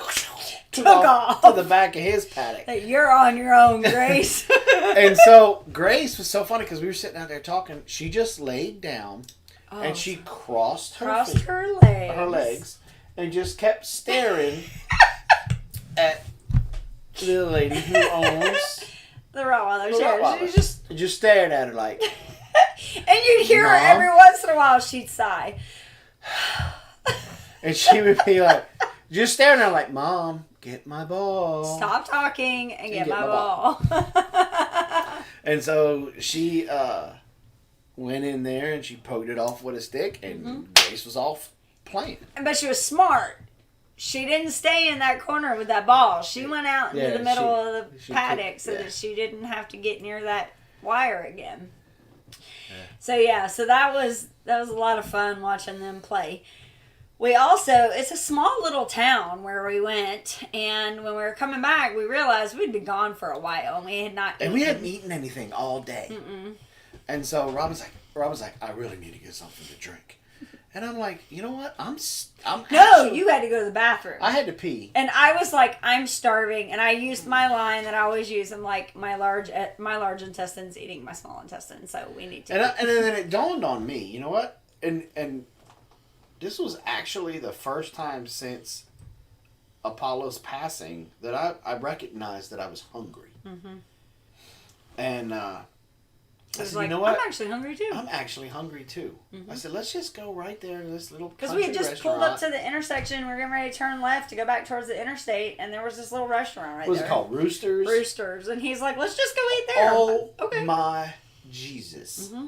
took off to the back of his paddock. Hey, you're on your own, Grace. And so Grace was so funny because we were sitting out there talking. She just laid down and she crossed her legs and just kept staring at the lady who owns the Rottweilers. She just stared at her like. And you'd hear her every once in a while. She'd sigh. And she would be like, just staring at her like, Mom, get my ball. Stop talking and get my ball. And so she went in there and she poked it off with a stick, and Grace was off playing. But she was smart. She didn't stay in that corner with that ball. She went out into the middle of the paddock so that she didn't have to get near that wire again. Yeah. So that was a lot of fun watching them play. We also, it's a small little town where we went, and when we were coming back, we realized we'd been gone for a while, and we had not And we hadn't eaten anything all day. Mm-mm. And so Rob was like, I really need to get something to drink. And I'm like, you know what? I'm You had to go to the bathroom. I had to pee. And I was like, I'm starving, and I used my line that I always use. I'm like, my large intestine's eating my small intestine, so we need to. And then it dawned on me, you know what? And this was actually the first time since Apollo's passing that I recognized that I was hungry. Mm-hmm. And I said, like, you know what? I'm actually hungry too. I'm actually hungry too. Mm-hmm. I said, let's just go right there in this little because we had just pulled up to the intersection. We were getting ready to turn left to go back towards the interstate, and there was this little restaurant right there. What was it called? Roosters? Roosters. And he's like, let's just go eat there. Oh, okay. My Jesus. Mm-hmm.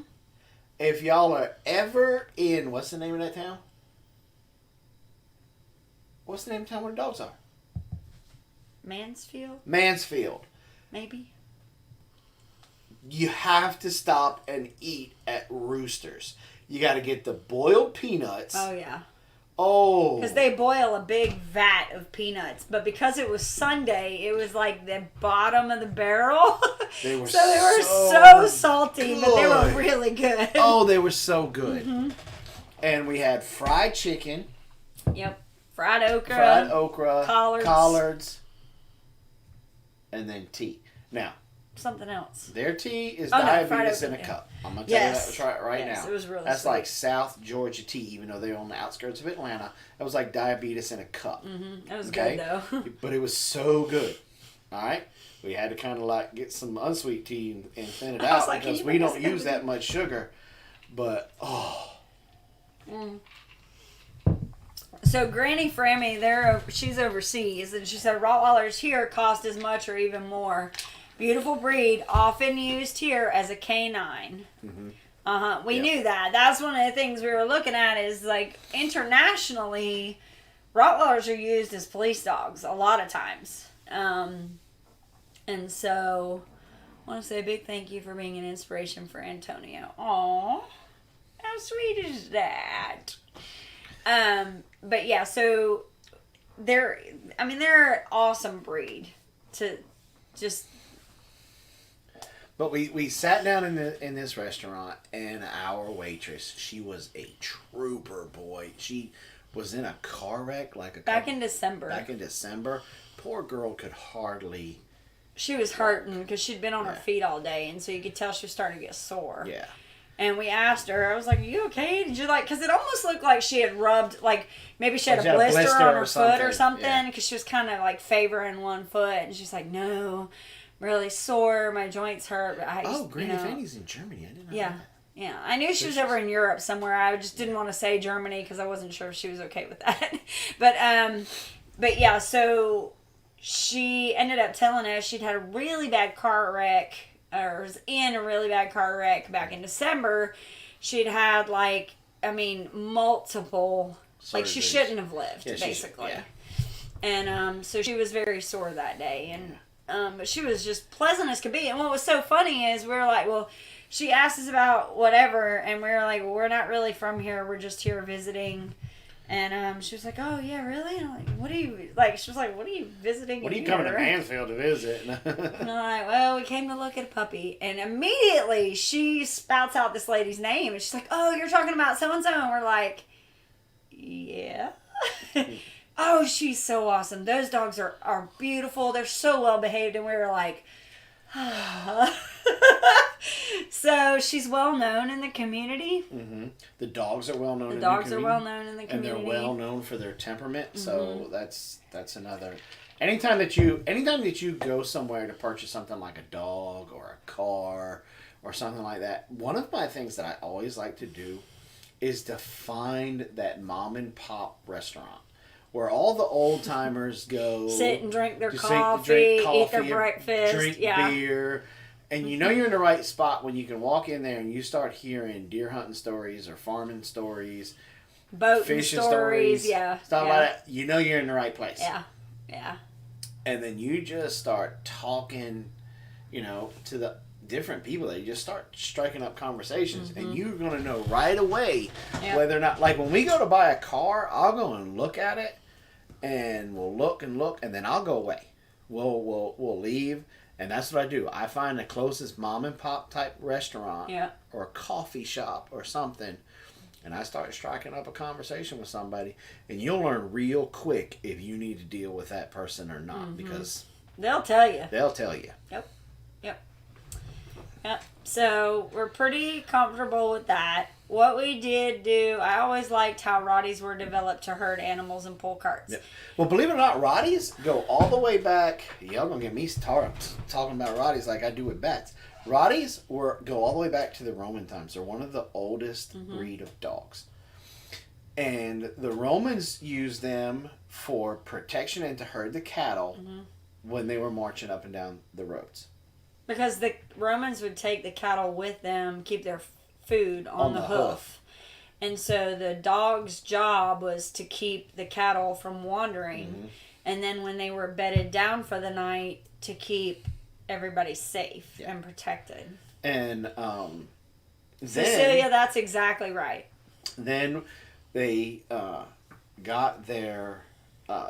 If y'all are ever in, what's the name of that town? What's the name of the town where the dogs are? Mansfield. Maybe. You have to stop and eat at Roosters. You got to get the boiled peanuts. Oh, yeah. Oh. Because they boil a big vat of peanuts. But because it was Sunday, it was like the bottom of the barrel. They were so salty, good. but they were really good. Oh, they were so good. Mm-hmm. And we had fried chicken. Yep. Fried okra. Collards. And then tea. Now. Something else. Their tea is diabetes in a yeah. cup. I'm going to tell you that right yes, now. It was really That's sweet. like South Georgia tea, even though they're on the outskirts of Atlanta. That was like diabetes in a cup. Mm-hmm. That was good, though. But it was so good. All right? We had to kind of like get some unsweet tea and thin it out like, because we don't use that much sugar. But, oh. Mm. So Granny Frammy, she's overseas, and she said Rottweilers here cost as much or even more. Beautiful breed, often used here as a canine. Mm-hmm. We knew that. That's one of the things we were looking at is like internationally, Rottweilers are used as police dogs a lot of times. And so I want to say a big thank you for being an inspiration for Antonio. Aw, how sweet is that? But yeah, so they're an awesome breed to just. But we sat down in this restaurant, and our waitress, she was a trooper, boy. She was in a car wreck back in December. Poor girl could hardly. She was hurting because she'd been on her feet all day, and so you could tell she was starting to get sore. Yeah. And we asked her, I was like, are you okay? Did you because it almost looked like she had rubbed, maybe she had a blister on her foot or something, because she was kind of favoring one foot, and she's like, no, I'm really sore, my joints hurt. But Granny Fanny's in Germany, I didn't know that. Yeah, I knew she was over in Europe somewhere. I just didn't want to say Germany because I wasn't sure if she was okay with that. But yeah, so she ended up telling us she'd had a really bad car wreck, or was in a really bad car wreck back in December. She'd had multiple, she shouldn't have lived, basically. And so she was very sore that day, and but she was just pleasant as could be. And what was so funny is we were like, well, she asked us about whatever, and we were like, well, we're not really from here. We're just here visiting. And she was like, oh, yeah, really? And I'm like, what are you, she was like, what are you visiting? What are you coming to Mansfield to visit? And I'm like, well, we came to look at a puppy. And immediately she spouts out this lady's name. And she's like, oh, you're talking about so-and-so. And we're like, yeah. Oh, she's so awesome. Those dogs are beautiful. They're so well behaved. And we were like, so she's well known in the community. Mm-hmm. The dogs are well known. The dogs are well known in the community, and they're well known for their temperament. Mm-hmm. So that's another. Anytime that you go somewhere to purchase something like a dog or a car or something like that, one of my things that I always like to do is to find that mom and pop restaurant where all the old timers go, sit and drink their coffee, eat their breakfast, drink beer. And you know you're in the right spot when you can walk in there and you start hearing deer hunting stories or farming stories, boating stories, stuff like that. You know you're in the right place. Yeah. And then you just start talking, to different people that you just start striking up conversations, and you're going to know right away whether or not, like when we go to buy a car, I'll go and look at it, and we'll look, and then I'll go away. We'll leave, and that's what I do. I find the closest mom and pop type restaurant or a coffee shop or something, and I start striking up a conversation with somebody, and you'll learn real quick if you need to deal with that person or not, because they'll tell you. Yep. So we're pretty comfortable with that. What we did do, I always liked how Rotties were developed to herd animals in pull carts. Yep. Well, believe it or not, Rotties go all the way back. Y'all gonna get me talking about Rotties like I do with bats. Rotties go all the way back to the Roman times. They're one of the oldest breed of dogs. And the Romans used them for protection and to herd the cattle when they were marching up and down the roads. Because the Romans would take the cattle with them, keep their food on the hoof. And so the dog's job was to keep the cattle from wandering. And then when they were bedded down for the night, to keep everybody safe and protected. And Cecilia, that's exactly right. Then they got their...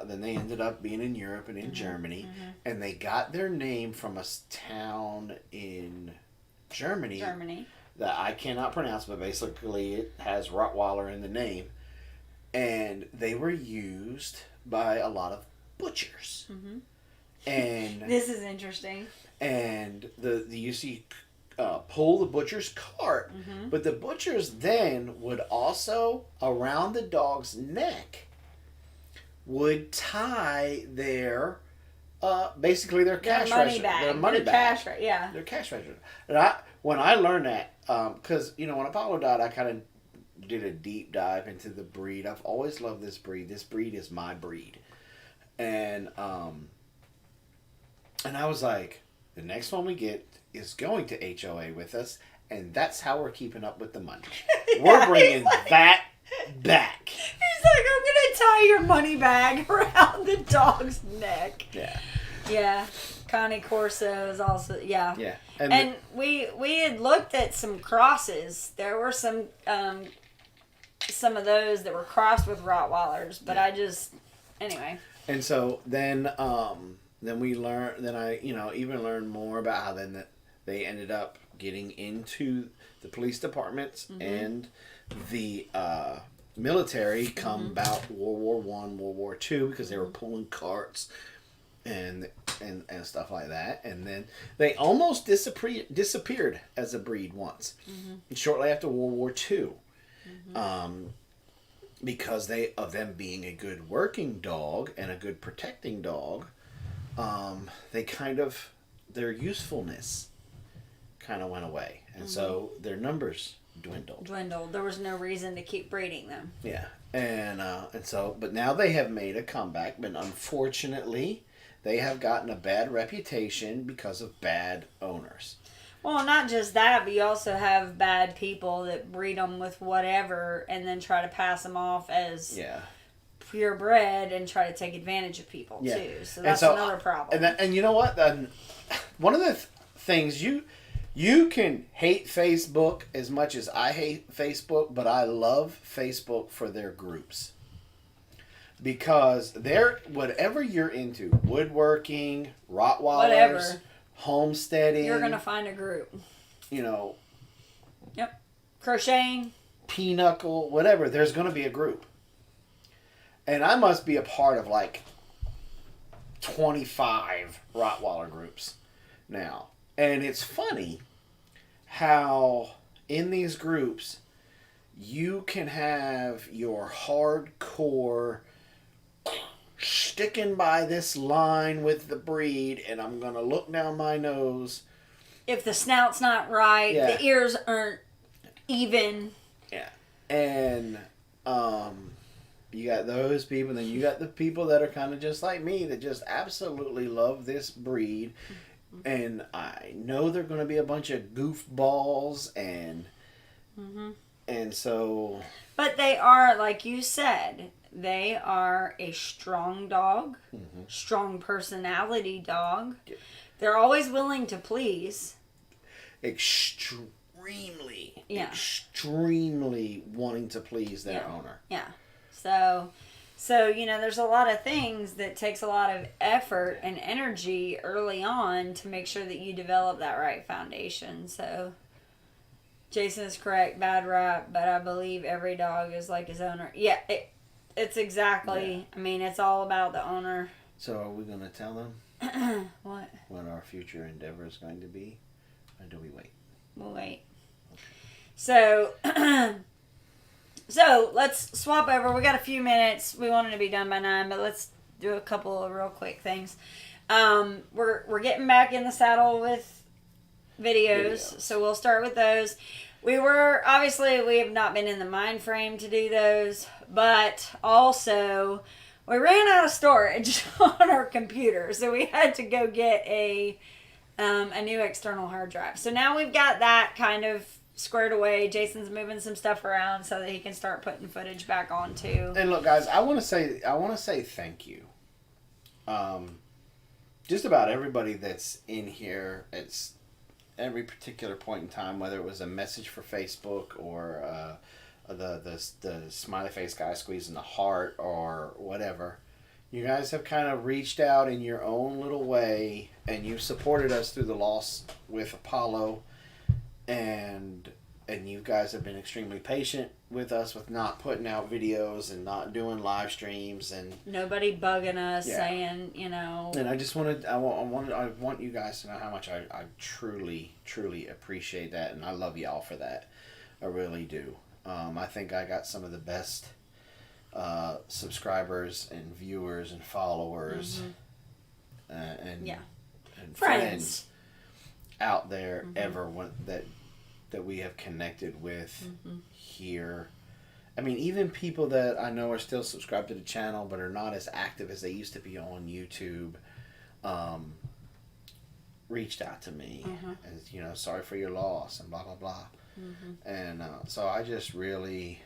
then they ended up being in Europe and in Germany, and they got their name from a town in Germany that I cannot pronounce, but basically it has Rottweiler in the name, and they were used by a lot of butchers. And this is interesting. And the UC pull the butcher's cart, but the butchers then would also around the dog's neck would tie their basically their cash register, their money bag, their cash register. And when I learned that, because when Apollo died, I kind of did a deep dive into the breed. I've always loved this breed. This breed is my breed, and I was like, the next one we get is going to HOA with us, and that's how we're keeping up with the money. We're bringing that back. He's like, I'm gonna tie your money bag around the dog's neck. Yeah. Connie Corso is also and we had looked at some crosses. There were some of those that were crossed with Rottweilers, but anyway. And so then we learned. Then I even learned more about how then that they ended up getting into the police departments and the military come about World War I, World War II, because they were pulling carts and stuff like that. And then they almost disappeared as a breed once, shortly after World War II, because of them being a good working dog and a good protecting dog. They their usefulness kind of went away, and so their numbers dwindled. There was no reason to keep breeding them. Yeah, and so, but now they have made a comeback, but unfortunately, they have gotten a bad reputation because of bad owners. Well, not just that, but you also have bad people that breed them with whatever, and then try to pass them off as purebred and try to take advantage of people too. So that's another problem. And you know what? One of the things you can hate Facebook as much as I hate Facebook, but I love Facebook for their groups. Because whatever you're into, woodworking, Rottweilers, homesteading, you're going to find a group. Yep. Crocheting. Pinochle, whatever, there's going to be a group. And I must be a part of like 25 Rottweiler groups now. And it's funny how in these groups you can have your hardcore sticking by this line with the breed, and I'm going to look down my nose. If the snout's not right, the ears aren't even. Yeah. And you got those people, and then you got the people that are kind of just like me that just absolutely love this breed. And I know they're going to be a bunch of goofballs, and so... But they are, like you said, they are a strong dog, strong personality dog. Yeah. They're always willing to please. extremely, Yeah. extremely wanting to please their Yeah. owner. Yeah. So, you know, there's a lot of things that takes a lot of effort and energy early on to make sure that you develop that right foundation. So, Jason is correct, bad rap, but I believe every dog is like his owner. Yeah, it's exactly, I mean, it's all about the owner. So are we going to tell them What? what our future endeavor is going to be? Or do we wait? We'll wait. So, so let's swap over. We got a few minutes. We wanted to be done by 9, but let's do a couple of real quick things. We're getting back in the saddle with videos, so we'll start with those. We have not been in the mind frame to do those, but also we ran out of storage on our computer, so we had to go get a new external hard drive. So now we've got that kind of squared away. Jason's moving some stuff around so that he can start putting footage back on too. And look, guys, I want to say thank you. Just about everybody that's in here. It's every particular point in time, whether it was a message for Facebook or the smiley face guy squeezing the heart or whatever. You guys have kind of reached out in your own little way, and you've supported us through the loss with Apollo, and you guys have been extremely patient with us with not putting out videos and not doing live streams and nobody bugging us saying, you know. And I just I want you guys to know how much I truly appreciate that, and I love y'all for that. I really do. I think I got some of the best subscribers and viewers and followers and friends out there ever that we have connected with here. I mean, even people that I know are still subscribed to the channel but are not as active as they used to be on YouTube reached out to me as, you know, sorry for your loss and blah blah blah. And so I just really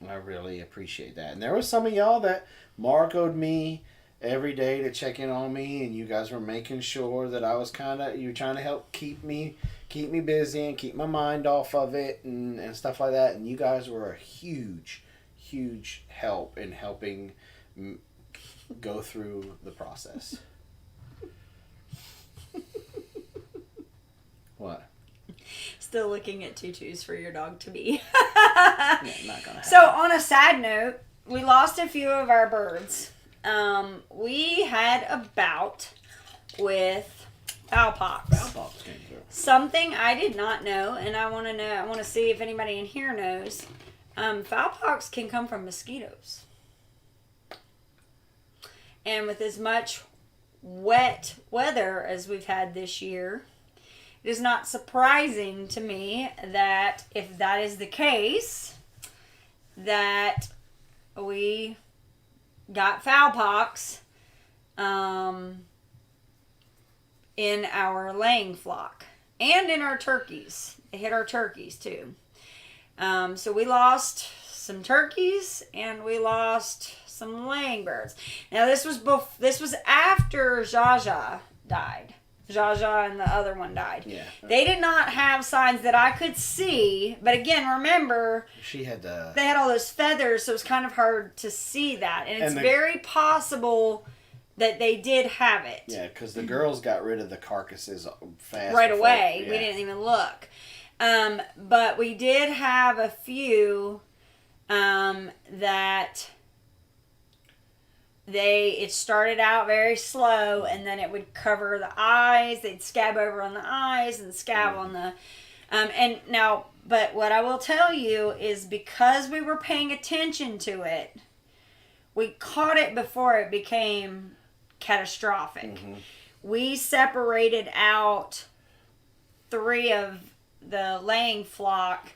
appreciate that. And there was some of y'all that Marco'd me every day to check in on me, and you guys were making sure that I was you were trying to help keep me busy and keep my mind off of it and stuff like that. And you guys were a huge help in helping go through the process. What? Still looking at tutus for your dog to be. Yeah, not gonna happen. So on a sad note, we lost a few of our birds. We had a bout with fowl pox. Fowl pox came through. Something I did not know, and I want to see if anybody in here knows. Fowl pox can come from mosquitoes. And with as much wet weather as we've had this year, it is not surprising to me that if that is the case, that we got fowl pox in our laying flock and in our turkeys. It hit our turkeys too. So we lost some turkeys and we lost some laying birds. Now this was after Jaja died. Jaja and the other one died. Yeah. They did not have signs that I could see, but again, remember, they had all those feathers, so it was kind of hard to see that. And it's very possible that they did have it. Yeah, because the girls got rid of the carcasses fast. Right away. Yeah. We didn't even look. But we did have a few that it started out very slow, and then it would cover the eyes. They'd scab over on the eyes and scab on the but what I will tell you is, because we were paying attention to it, we caught it before it became catastrophic. We separated out 3 of the laying flock,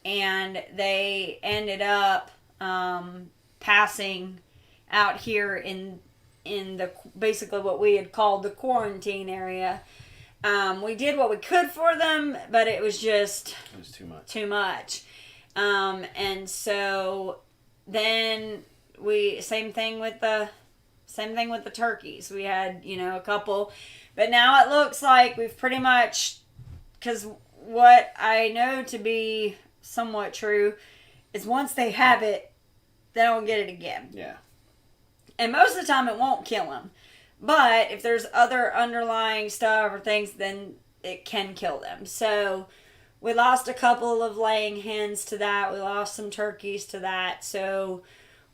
and they ended up passing out here in the basically what we had called the quarantine area. We did what we could for them, but it was too much. And so then same thing with the Same thing with the turkeys. We had, a couple. But now it looks like we've pretty much, because what I know to be somewhat true is once they have it, they don't get it again. Yeah. And most of the time it won't kill them. But if there's other underlying stuff or things, then it can kill them. So we lost a couple of laying hens to that. We lost some turkeys to that. So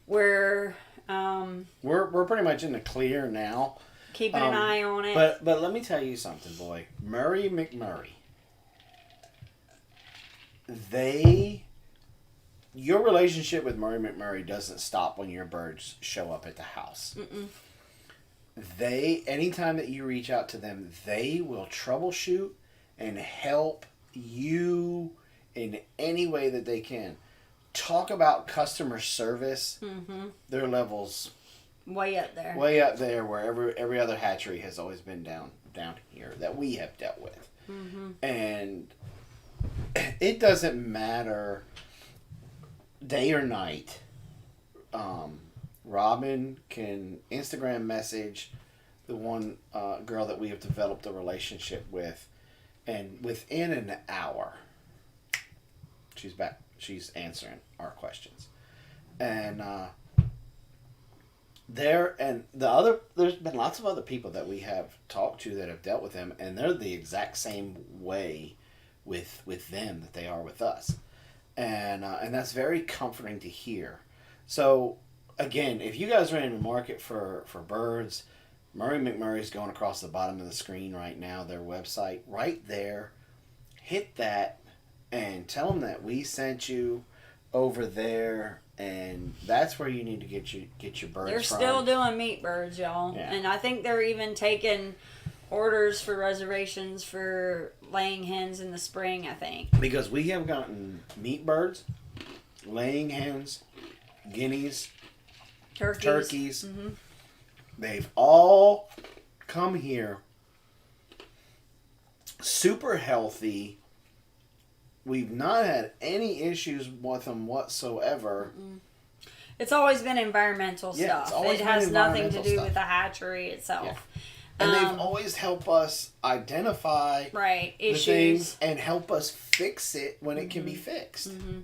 we're pretty much in the clear now. Keeping an eye on it. But let me tell you something, boy. McMurray. Your relationship with McMurray doesn't stop when your birds show up at the house. Mm-mm. Anytime that you reach out to them, they will troubleshoot and help you in any way that they can. Talk about customer service. Mm-hmm. Their levels way up there. Way up there, where every other hatchery has always been down here that we have dealt with. Mm-hmm. And it doesn't matter day or night. Robin can Instagram message the one girl that we have developed a relationship with, and within an hour, she's back. She's answering our questions, and there's been lots of other people that we have talked to that have dealt with them, and they're the exact same way with them that they are with us, and that's very comforting to hear. So again, if you guys are in the market for birds, McMurray's going across the bottom of the screen right now, their website right there. Hit that and tell them that we sent you over there, and that's where you need to get your birds They're from. still doing meat birds, y'all. Yeah. And I think they're even taking orders for reservations for laying hens in the spring, I think. Because we have gotten meat birds, laying hens, guineas, turkeys. Mm-hmm. They've all come here super healthy. We've not had any issues with them whatsoever. Mm-mm. It's always been environmental stuff. It has nothing to do with the hatchery itself. Yeah. And they've always helped us identify issues things and help us fix it when it can be fixed. Mm-hmm.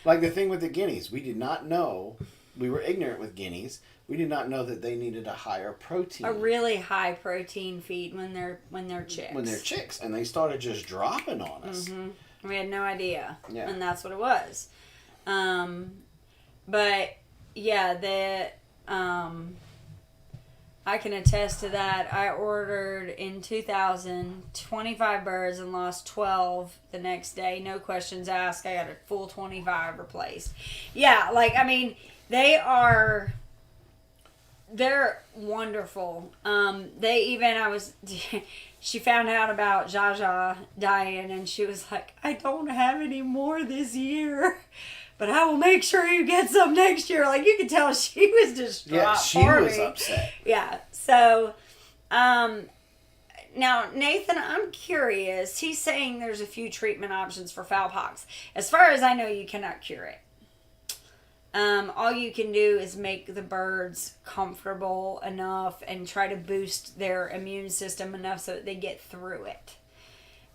Like the thing with the guineas. We did not know. We were ignorant with guineas. We did not know that they needed a higher protein. A really high protein feed when they're chicks. When they're chicks. And they started just dropping on us. Mm-hmm. We had no idea. Yeah. And that's what it was. But yeah, I can attest to that. I ordered in 2000 25 birds and lost 12 the next day. No questions asked. I got a full 25 replaced. Yeah, they're wonderful. She found out about Jaja dying, and she was like, I don't have any more this year, but I will make sure you get some next year. Like, you could tell she was distraught. Yeah, she was upset. Yeah. So, now, Nathan, I'm curious. He's saying there's a few treatment options for fowl pox. As far as I know, you cannot cure it. All you can do is make the birds comfortable enough and try to boost their immune system enough so that they get through it.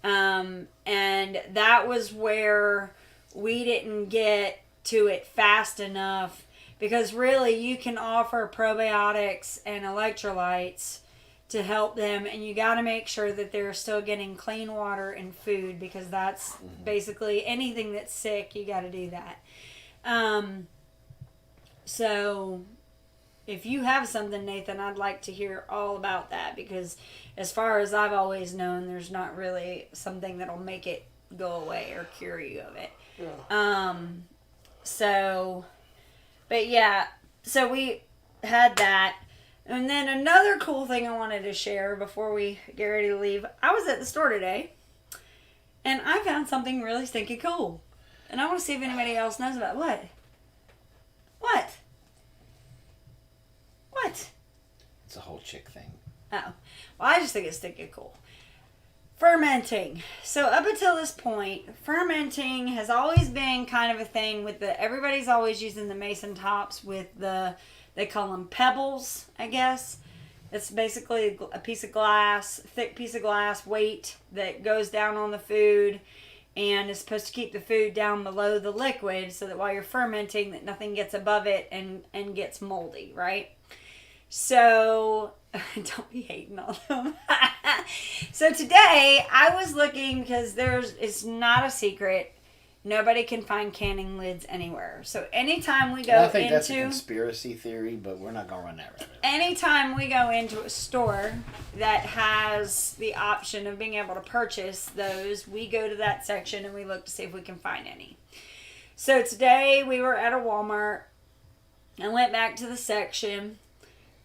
And that was where we didn't get to it fast enough, because really you can offer probiotics and electrolytes to help them, and you got to make sure that they're still getting clean water and food, because that's basically anything that's sick, you got to do that. So, if you have something, Nathan, I'd like to hear all about that, because as far as I've always known, there's not really something that'll make it go away or cure you of it. Yeah. So we had that. And then another cool thing I wanted to share before we get ready to leave. I was at the store today, and I found something really stinking cool. And I want to see if anybody else knows about it. What? What? It's a whole chick thing. Oh. Well, I just think it's stinking cool. Fermenting. So up until this point, fermenting has always been kind of a thing with everybody's always using the mason tops with they call them pebbles, I guess. It's basically a piece of glass, thick piece of glass weight that goes down on the food and is supposed to keep the food down below the liquid so that while you're fermenting that nothing gets above it and gets moldy, right? So, don't be hating on them. So today, I was looking because it's not a secret. Nobody can find canning lids anywhere. So anytime we go I think that's a conspiracy theory, but we're not going to run that rabbit. Anytime we go into a store that has the option of being able to purchase those, we go to that section and we look to see if we can find any. So today, we were at a Walmart and went back to the section.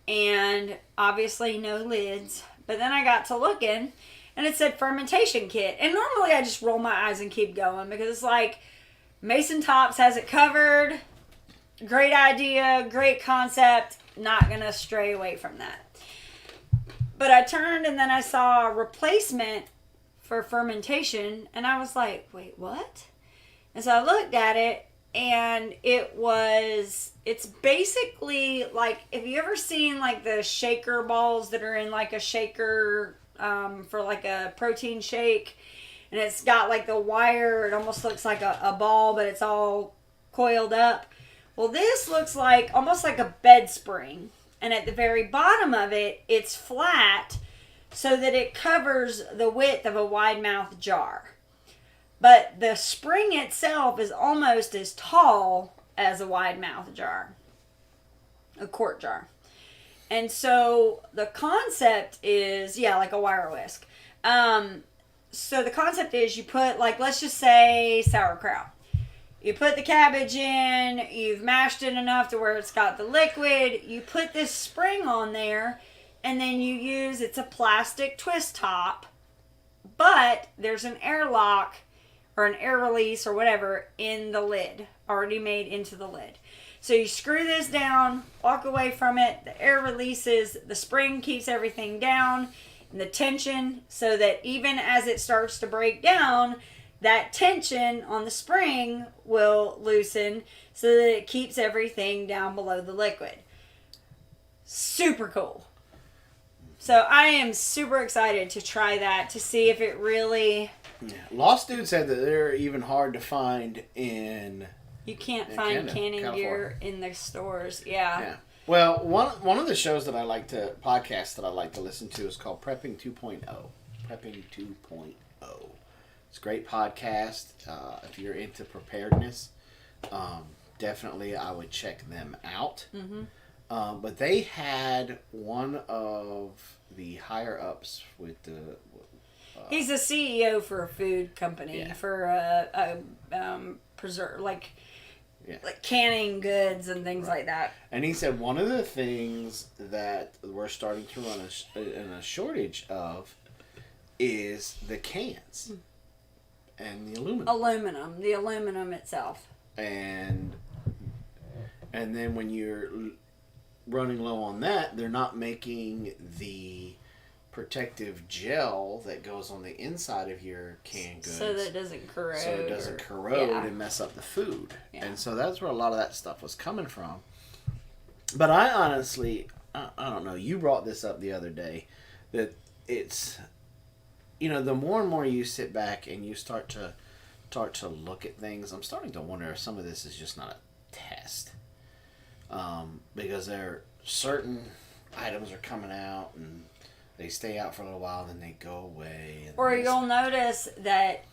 And obviously no lids. But then I got to looking and it said fermentation kit. And normally I just roll my eyes and keep going because it's like Mason Tops has it covered. Great idea, great concept. Not going to stray away from that. But I turned and then I saw a replacement for fermentation and I was like, wait, what? And so I looked at it. And it's basically like, have you ever seen like the shaker balls that are in like a shaker for like a protein shake? And it's got like the wire, it almost looks like a ball, but it's all coiled up. Well, this looks like almost like a bed spring. And at the very bottom of it, it's flat so that it covers the width of a wide mouth jar. But the spring itself is almost as tall as a wide mouth jar, a quart jar. And so the concept is, like a wire whisk. So the concept is you put, like, let's just say sauerkraut. You put the cabbage in, you've mashed it enough to where it's got the liquid. You put this spring on there, and then it's a plastic twist top, but there's an airlock or an air release or whatever in the lid, already made into the lid. So you screw this down, walk away from it, the air releases, the spring keeps everything down, and the tension, so that even as it starts to break down, that tension on the spring will loosen so that it keeps everything down below the liquid. Super cool. So I am super excited to try that to see if it really... Yeah. Lost Dude said that they're even hard to find in... You can't find canning gear in the stores. Yeah. Well, one of the shows that podcasts that I like to listen to is called Prepping 2.0. Prepping 2.0. It's a great podcast. If you're into preparedness, definitely I would check them out. Mm-hmm. But they had one of the higher ups with the... He's a CEO for a food company for a preserve like canning goods and things like that. And he said one of the things that we're starting to run a shortage of is the cans and the aluminum. The aluminum itself. And then when you're running low on that, they're not making the protective gel that goes on the inside of your canned goods. So that it doesn't corrode. And mess up the food. Yeah. And so that's where a lot of that stuff was coming from. But I honestly, I don't know, you brought this up the other day, that it's, the more and more you sit back and you start to look at things, I'm starting to wonder if some of this is just not a test. Because there are certain items are coming out and they stay out for a little while, then they go away. Or you'll notice that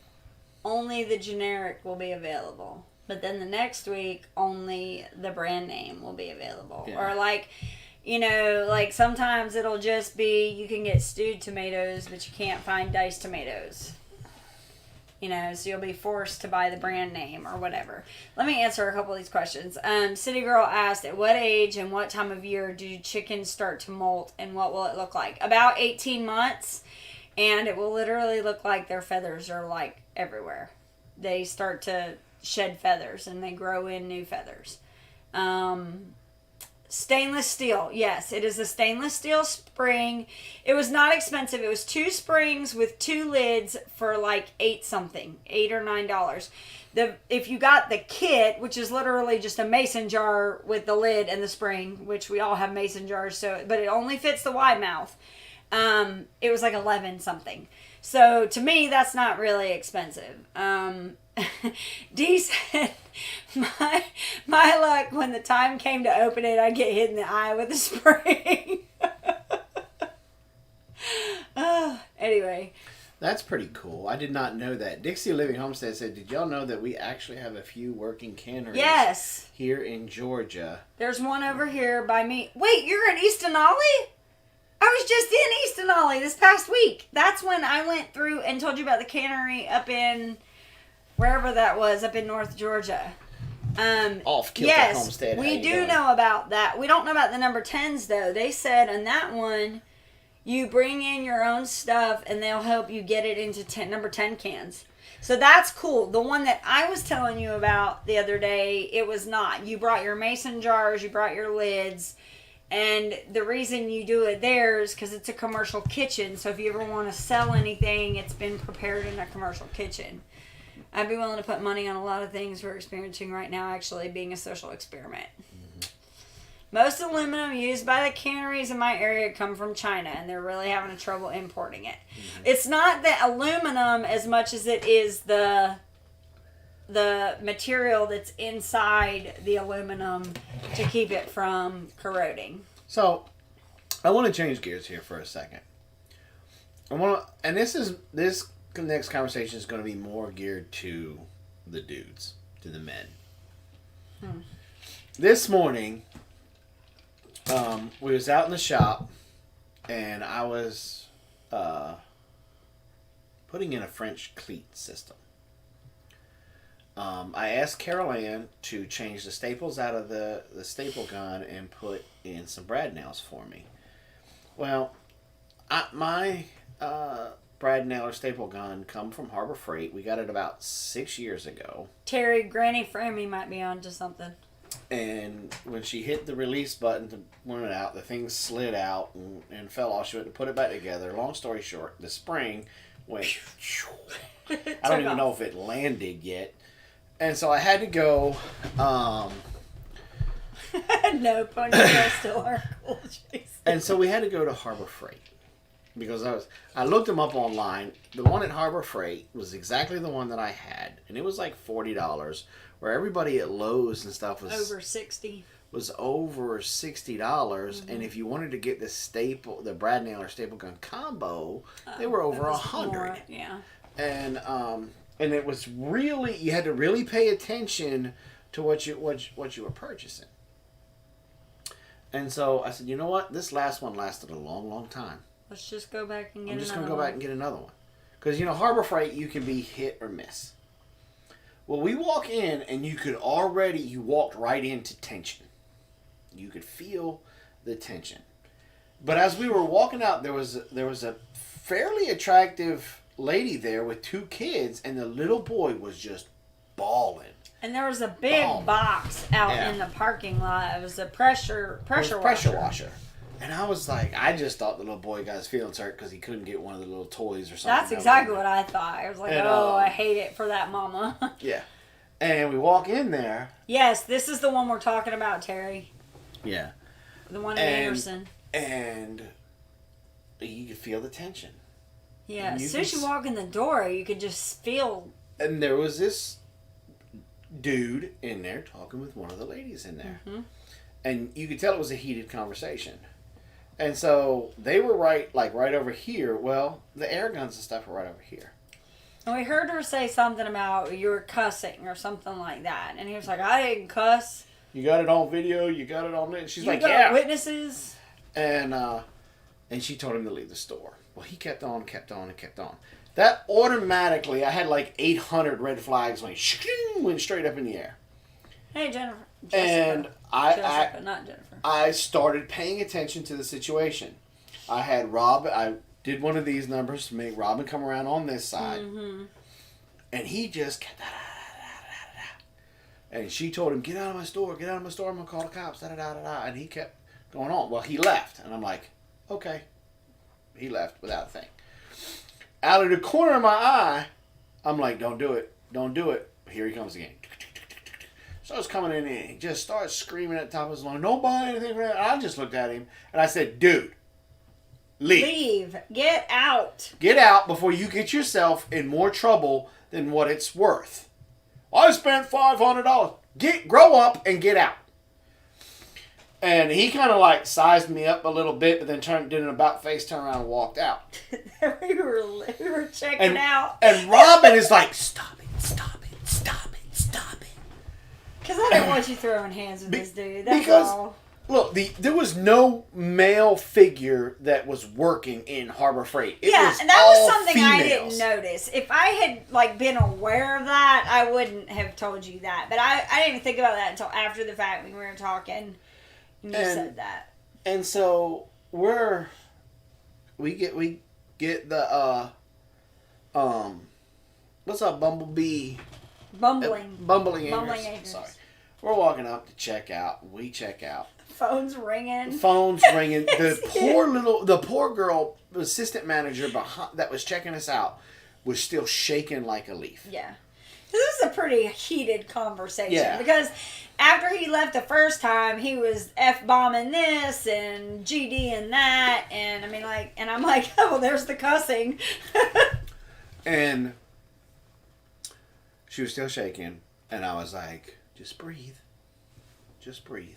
only the generic will be available. But then the next week, only the brand name will be available. Yeah. Or sometimes it'll just be, you can get stewed tomatoes, but you can't find diced tomatoes. So you'll be forced to buy the brand name or whatever. Let me answer a couple of these questions. City Girl asked, at what age and what time of year do chickens start to molt and what will it look like? About 18 months, and it will literally look like their feathers are like everywhere. They start to shed feathers and they grow in new feathers. Stainless steel. Yes, it is a stainless steel spring. It was not expensive. It was 2 springs with 2 lids for like $8 or $9. If you got the kit, which is literally just a mason jar with the lid and the spring, which we all have mason jars, but it only fits the wide mouth. It was like $11. So to me, that's not really expensive. Dee said, my luck, when the time came to open it, I'd get hit in the eye with a spring. Anyway. That's pretty cool. I did not know that. Dixie Living Homestead said, did y'all know that we actually have a few working canneries here in Georgia? There's one over here by me. Wait, you're in East Denali? I was just in East Denali this past week. That's when I went through and told you about the cannery up in wherever that was, up in North Georgia. Off Kilter Homestead. We do know about that. We don't know about the number 10s though. They said on that one, you bring in your own stuff and they'll help you get it into number 10 cans. So that's cool. The one that I was telling you about the other day, it was not. You brought your mason jars, you brought your lids. And the reason you do it there is because it's a commercial kitchen. So if you ever want to sell anything, it's been prepared in a commercial kitchen. I'd be willing to put money on a lot of things we're experiencing right now, actually being a social experiment. Mm-hmm. Most aluminum used by the canneries in my area come from China, and they're really having trouble importing it. Mm-hmm. It's not the aluminum as much as it is the material that's inside the aluminum to keep it from corroding. So, I want to change gears here for a second. This next conversation is going to be more geared to the dudes, to the men. This morning, we was out in the shop, and I was putting in a French cleat system. I asked Carol Ann to change the staples out of the staple gun and put in some brad nails for me. Well, my brad nail or staple gun come from Harbor Freight. We got it about 6 years ago. Terry, Granny Frammy might be onto something. And when she hit the release button to run it out, the thing slid out and fell off. She went to put it back together. Long story short, the spring went... I don't even know if it landed yet. And so I had to go... No, ponytails still are cool, Jason. And so we had to go to Harbor Freight. Because I looked them up online. The one at Harbor Freight was exactly the one that I had. And it was like $40. Where everybody at Lowe's and stuff was... Over $60. Was over $60. Mm-hmm. And if you wanted to get the brad nail or staple gun combo, they were over $100. Yeah. And it was really, you had to really pay attention to what you were purchasing. And so I said, you know what? This last one lasted a long, long time. Let's just go back and get another one. I'm just going to go back and get another one. Because, Harbor Freight, you can be hit or miss. Well, we walk in and you walked right into tension. You could feel the tension. But as we were walking out, there was a fairly attractive lady there with 2 kids, and the little boy was just bawling. And there was a big box out in the parking lot. It was a pressure washer. And I was like, I just thought the little boy got his feelings hurt because he couldn't get one of the little toys or something. That's exactly what I thought. I was like, I hate it for that mama. Yeah. And we walk in there. Yes, this is the one we're talking about, Terry. Yeah. The one in Anderson. And you could feel the tension. Yeah, as soon as you walk in the door, you could just feel... And there was this dude in there talking with one of the ladies in there. Mm-hmm. And you could tell it was a heated conversation. And so they were right over here. Well, the air guns and stuff were right over here. And we heard her say something about you were cussing or something like that. And he was like, I didn't cuss. You got it on video? You got it on... She's like, yeah. Witnesses? And she told him to leave the store. Well, he kept on. That automatically, I had like 800 red flags went straight up in the air. Hey, Jennifer. And Jessica, not Jennifer. I started paying attention to the situation. I had I did one of these numbers to make Robin come around on this side. Mm-hmm. And he just kept... And she told him, get out of my store, get out of my store, I'm going to call the cops, da-da-da-da-da. And he kept going on. Well, he left. And I'm like, okay. He left without a thing. Out of the corner of my eye, I'm like, don't do it. Don't do it. Here he comes again. Starts coming in and he just starts screaming at the top of his lungs, don't buy anything for that. I just looked at him and I said, dude, leave. Get out. Get out before you get yourself in more trouble than what it's worth. I spent $500. Grow up and get out. And he kind of like sized me up a little bit, but then did an about face, turned around and walked out. we were checking out. And Robin is like, stop it, stop it, stop it, stop it. Because I don't want you throwing hands with this dude. That's because, all. Look, there was no male figure that was working in Harbor Freight. It was and that was something females. I didn't notice. If I had been aware of that, I wouldn't have told you that. But I didn't even think about that until after the fact when we were talking. And you said that. And so we get the what's up, Bumblebee? Bumbling Agents. Sorry. We're walking up to check out. We check out. Phone's ringing. The poor girl, the assistant manager that was checking us out, was still shaking like a leaf. Yeah. This is a pretty heated conversation. Yeah. Because after he left the first time, he was F-bombing this and GD and that. And I mean, and I'm like, oh, well, there's the cussing. And she was still shaking. And I was like, just breathe. Just breathe.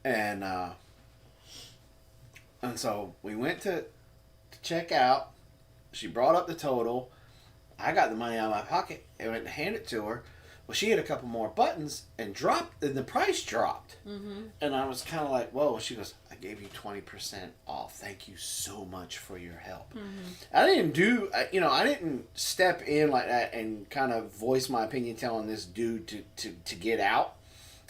And so we went to check out. She brought up the total. I got the money out of my pocket and went to hand it to her. Well, she had a couple more buttons and the price dropped. Mm-hmm. And I was kind of like, whoa. She goes, I gave you 20% off. Thank you so much for your help. Mm-hmm. I didn't step in like that and kind of voice my opinion telling this dude to get out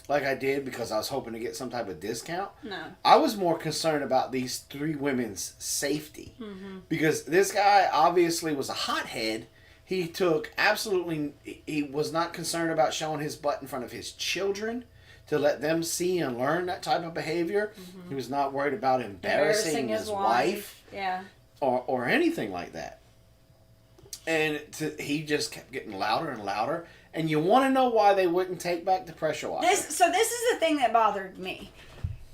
like I did because I was hoping to get some type of discount. No. I was more concerned about these three women's safety. Mm-hmm. Because this guy obviously was a hothead. He was not concerned about showing his butt in front of his children to let them see and learn that type of behavior. Mm-hmm. He was not worried about embarrassing his wife. Yeah. Or anything like that. And he just kept getting louder and louder. And you want to know why they wouldn't take back the pressure washer. This is the thing that bothered me.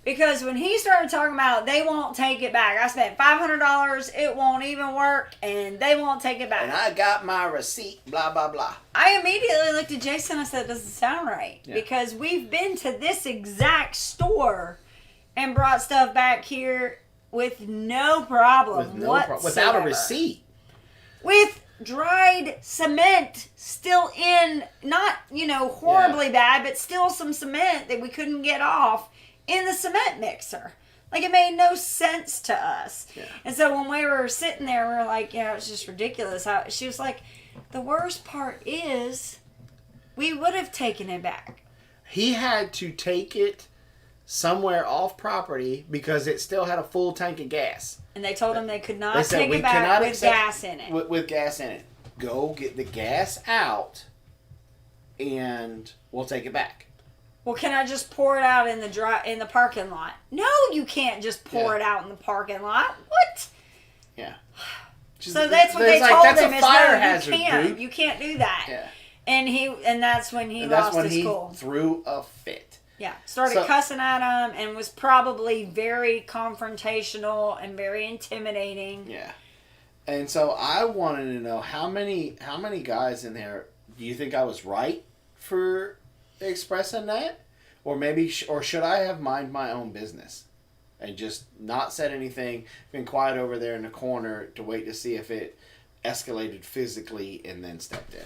Because when he started talking about they won't take it back, I spent $500, it won't even work, and they won't take it back. And I got my receipt, blah, blah, blah. I immediately looked at Jason and I said, doesn't sound right. Yeah. Because we've been to this exact store and brought stuff back here with no problem whatsoever. Without a receipt. With dried cement still in, not, horribly bad, but still some cement that we couldn't get off in the cement mixer. Like, it made no sense to us. Yeah. And so when we were sitting there, we were like, it's just ridiculous. She was like, the worst part is we would have taken it back. He had to take it somewhere off property because it still had a full tank of gas. And they told him they could not take it back with gas in it. With gas in it. Go get the gas out and we'll take it back. Well, can I just pour it out in the parking lot? No, you can't just pour it out in the parking lot. What? Yeah. So that's what they told him. That's a fire hazard, dude. You can't do that. Yeah. And that's when he lost his cool. Threw a fit. Yeah. Started cussing at him and was probably very confrontational and very intimidating. Yeah. And so I wanted to know how many guys in there do you think I was right for expressing that, or should I have mind my own business and just not said anything, been quiet over there in the corner to wait to see if it escalated physically and then stepped in?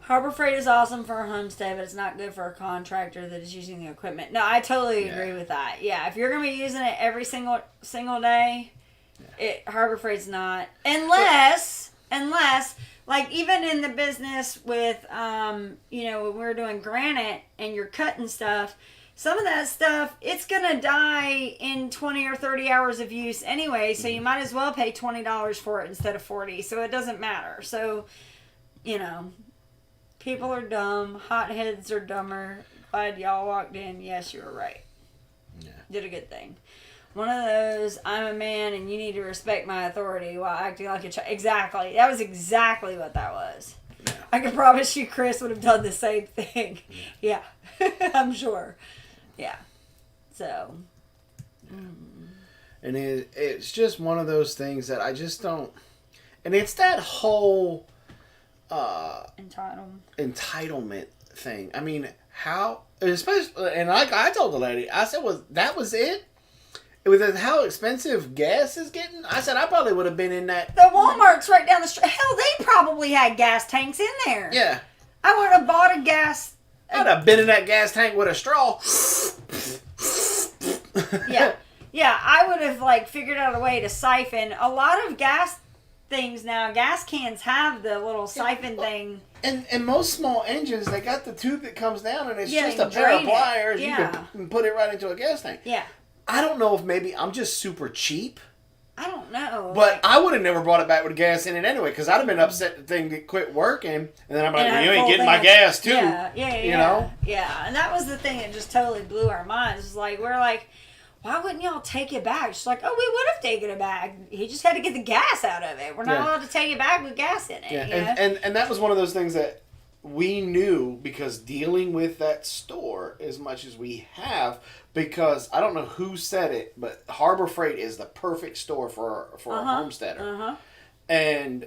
Harbor Freight is awesome for a homestead, but it's not good for a contractor that is using the equipment. No, I totally agree with that. Yeah, if you're gonna be using it every single day, Harbor Freight's not, unless. Like, even in the business with, when we're doing granite and you're cutting stuff, some of that stuff, it's going to die in 20 or 30 hours of use anyway, so you might as well pay $20 for it instead of $40, so it doesn't matter. So, People are dumb. Hotheads are dumber. Glad y'all walked in. Yes, you were right. Yeah. Did a good thing. One of those, I'm a man and you need to respect my authority while acting like a child. Exactly. That was exactly what that was. Yeah. I can promise you Chris would have done the same thing. Yeah. I'm sure. Yeah. So. And it's just one of those things that I just don't... And it's that whole... entitlement thing. I mean, how... Especially... And like I told the lady, I said, that was it? With how expensive gas is getting, I said I probably would have been in that. The Walmart's right down the street. Hell, they probably had gas tanks in there. Yeah. I would have bought a gas. I'd have been in that gas tank with a straw. Yeah. Yeah, I would have figured out a way to siphon. A lot of gas things now, gas cans have the little siphon thing. And most small engines, they got the tube that comes down and it's just a you pair of drain it. pliers. Yeah. You can put it right into a gas tank. Yeah. I don't know if maybe I'm just super cheap. I don't know. But I would have never brought it back with gas in it anyway, because I'd have been upset the thing quit working, and then I'm like, well, you ain't getting my gas too. Yeah. You know? Yeah, and that was the thing that just totally blew our minds. It's like, we're like, why wouldn't y'all take it back? She's like, oh, we would have taken it back. He just had to get the gas out of it. We're not allowed to take it back with gas in it. Yeah, You know? and that was one of those things that we knew, because dealing with that store as much as we have, because I don't know who said it, but Harbor Freight is the perfect store for a homesteader. And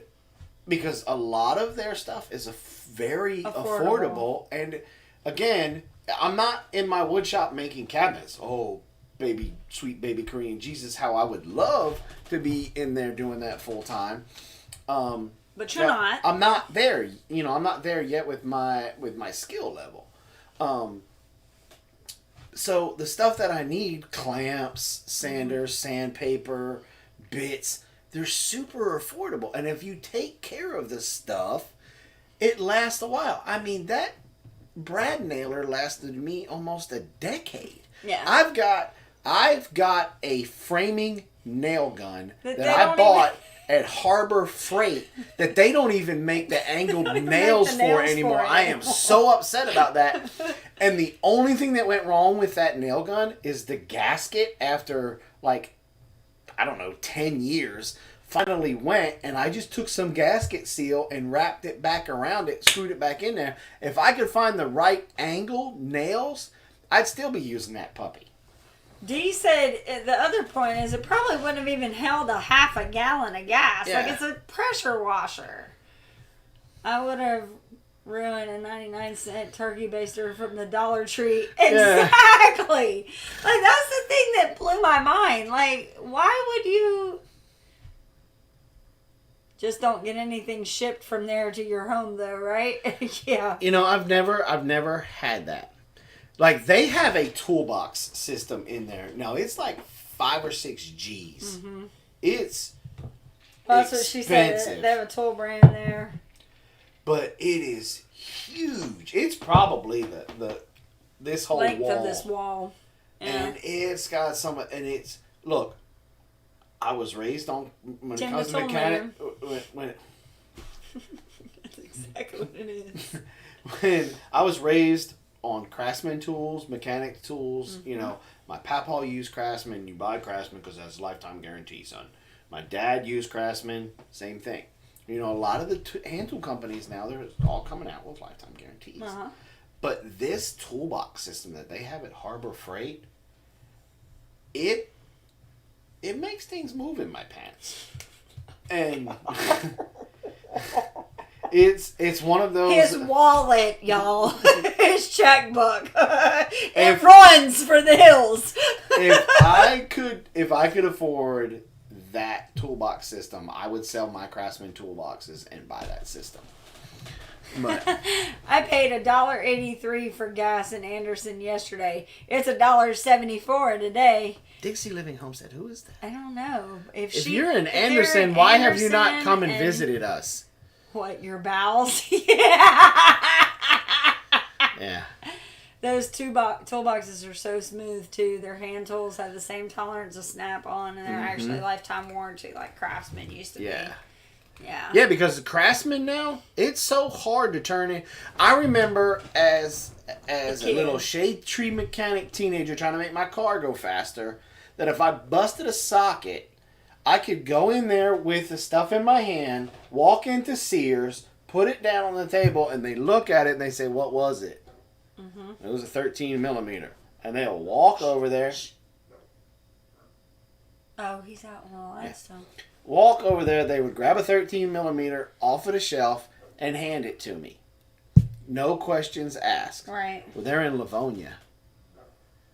because a lot of their stuff is very affordable. And again, I'm not in my wood shop making cabinets. Oh, baby, sweet baby Korean Jesus, how I would love to be in there doing that full time. But you're not. I'm not there. I'm not there yet with my skill level. So the stuff that I need, clamps, sanders, sandpaper, bits, they're super affordable. And if you take care of this stuff, it lasts a while. I mean, that brad nailer lasted me almost a decade. Yeah. I've got a framing nail gun that I bought at Harbor Freight that they don't even make the angled nails for anymore. I am so upset about that. And the only thing that went wrong with that nail gun is the gasket after 10 years finally went, and I just took some gasket seal and wrapped it back around it, screwed it back in there. If I could find the right angle nails, I'd still be using that puppy. Dee said the other point is it probably wouldn't have even held a half a gallon of gas. Yeah. It's a pressure washer. I would have ruined a 99-cent turkey baster from the Dollar Tree. Exactly. That's the thing that blew my mind. Why would you... Just don't get anything shipped from there to your home, though, right? Yeah. I've never had that. They have a toolbox system in there. Now, it's 5 or 6 G's. Mm-hmm. It's that's what she said. They have a tool brand there. But it is huge. It's probably this whole length wall. Of this wall. Yeah. And it's got some... And it's... Look, I was raised on... When it comes to mechanic... When That's exactly what it is. When I was raised... on Craftsman tools, mechanic tools, my papa used Craftsman. You buy Craftsman because that's a lifetime guarantee, son. My dad used Craftsman, same thing. A lot of the hand tool companies now, they're all coming out with lifetime guarantees. Uh-huh. But this toolbox system that they have at Harbor Freight, it makes things move in my pants. And... It's one of those... His wallet, y'all. His checkbook. It runs for the hills. If I could afford that toolbox system, I would sell my Craftsman toolboxes and buy that system. But I paid $1.83 for gas in Anderson yesterday. It's $1.74 today. Dixie Living Homestead, who is that? I don't know. If you're in Anderson, why have you not come and visited us? What, your bowels? Yeah. Yeah. Those toolboxes are so smooth, too. Their hand tools have the same tolerance of snap-on, and they're actually lifetime warranty like Craftsman used to be. Yeah. Yeah, because the Craftsman now, it's so hard to turn in. I remember as a little shade tree mechanic teenager trying to make my car go faster, that if I busted a socket, I could go in there with the stuff in my hand, walk into Sears, put it down on the table, and they look at it and they say, "What was it?" Mm-hmm. It was a 13 millimeter. And they'll walk over there. Oh, he's out in the light still. Walk over there, they would grab a 13 millimeter off of the shelf and hand it to me. No questions asked. Right. Well, they're in Livonia.